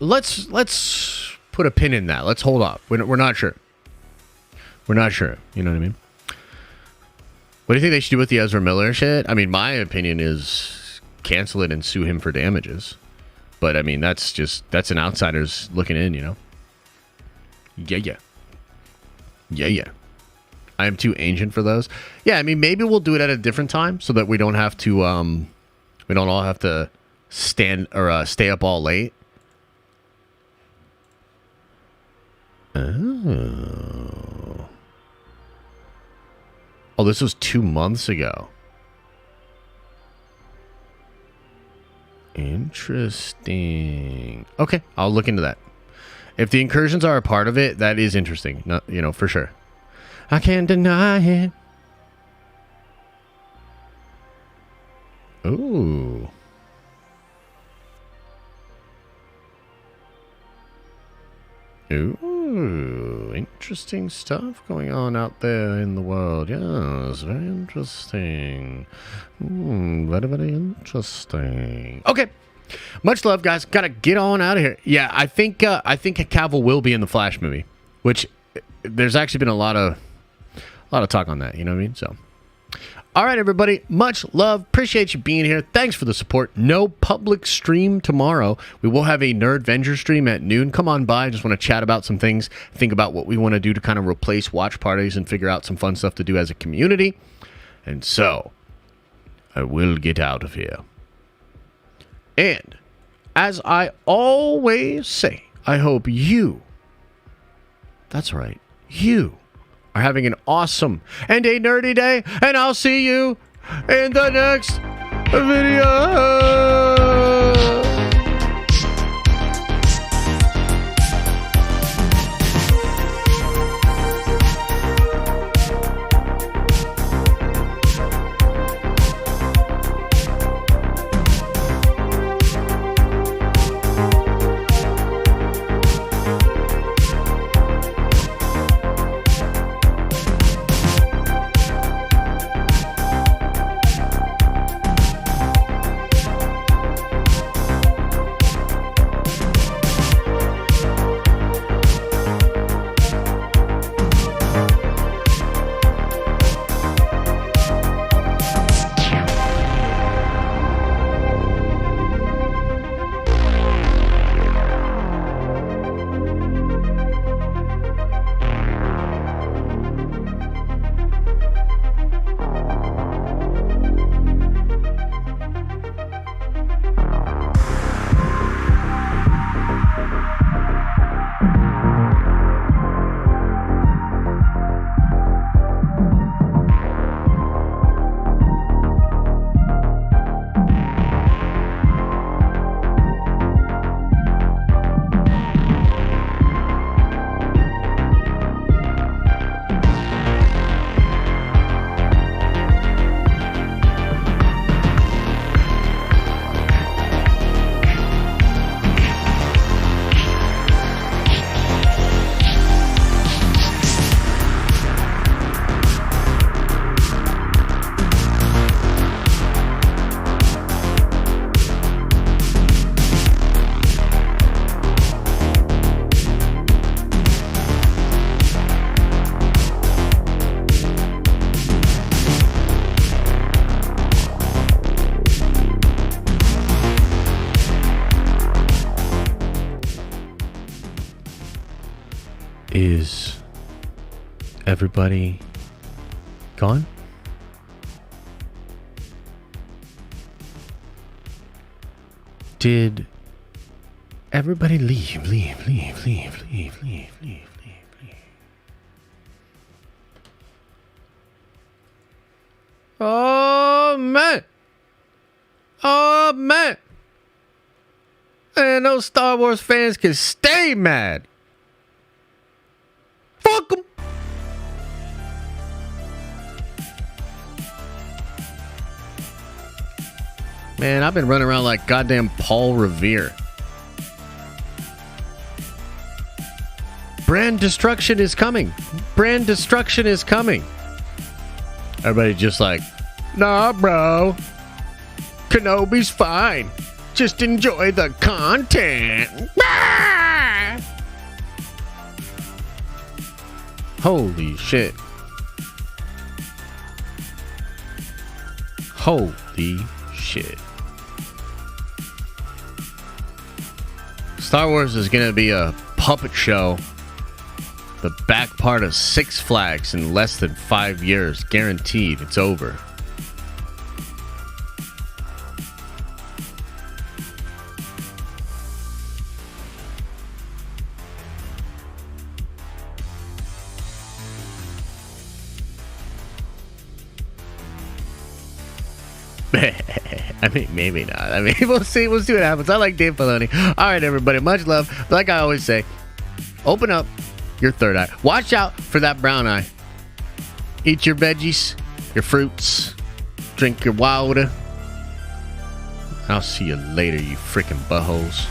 Let's put a pin in that. Let's hold off. We're not sure. We're not sure. You know what I mean? What do you think they should do with the Ezra Miller shit? I mean, my opinion is cancel it and sue him for damages. But, I mean, that's an outsider's looking in, you know? Yeah. I am too ancient for those. Yeah, I mean, maybe we'll do it at a different time so that we don't have to, we don't all have to stay up all late. Oh, this was 2 months ago. Interesting. Okay, I'll look into that. If the incursions are a part of it, that is interesting. No, for sure. I can't deny it. Ooh. Ooh, interesting stuff going on out there in the world. Yes, very interesting. Very, very interesting. Okay. Much love, guys. Gotta get on out of here. Yeah, I think Cavill will be in the Flash movie, which there's actually been a lot of talk on that. You know what I mean? So, all right, everybody. Much love. Appreciate you being here. Thanks for the support. No public stream tomorrow. We will have a Nerd Venger stream at noon. Come on by. Just want to chat about some things. Think about what we want to do to kind of replace watch parties and figure out some fun stuff to do as a community. And so, I will get out of here. And as I always say, I hope you, that's right, you are having an awesome and a nerdy day, and I'll see you in the next video. Is everybody gone? Did everybody leave? Oh, man. Oh, man. And those Star Wars fans can stay mad. Fuck 'em. Man, I've been running around like goddamn Paul Revere. Brand destruction is coming. Brand destruction is coming. Everybody just like, nah, bro. Kenobi's fine. Just enjoy the content. Ah! Holy shit. Holy shit. Star Wars is going to be a puppet show. The back part of Six Flags in less than 5 years. Guaranteed. It's over. I mean, maybe not. I mean, we'll see. We'll see what happens. I like Dave Filoni. All right, everybody. Much love. Like I always say, open up your third eye. Watch out for that brown eye. Eat your veggies, your fruits, drink your water. I'll see you later, you freaking buttholes.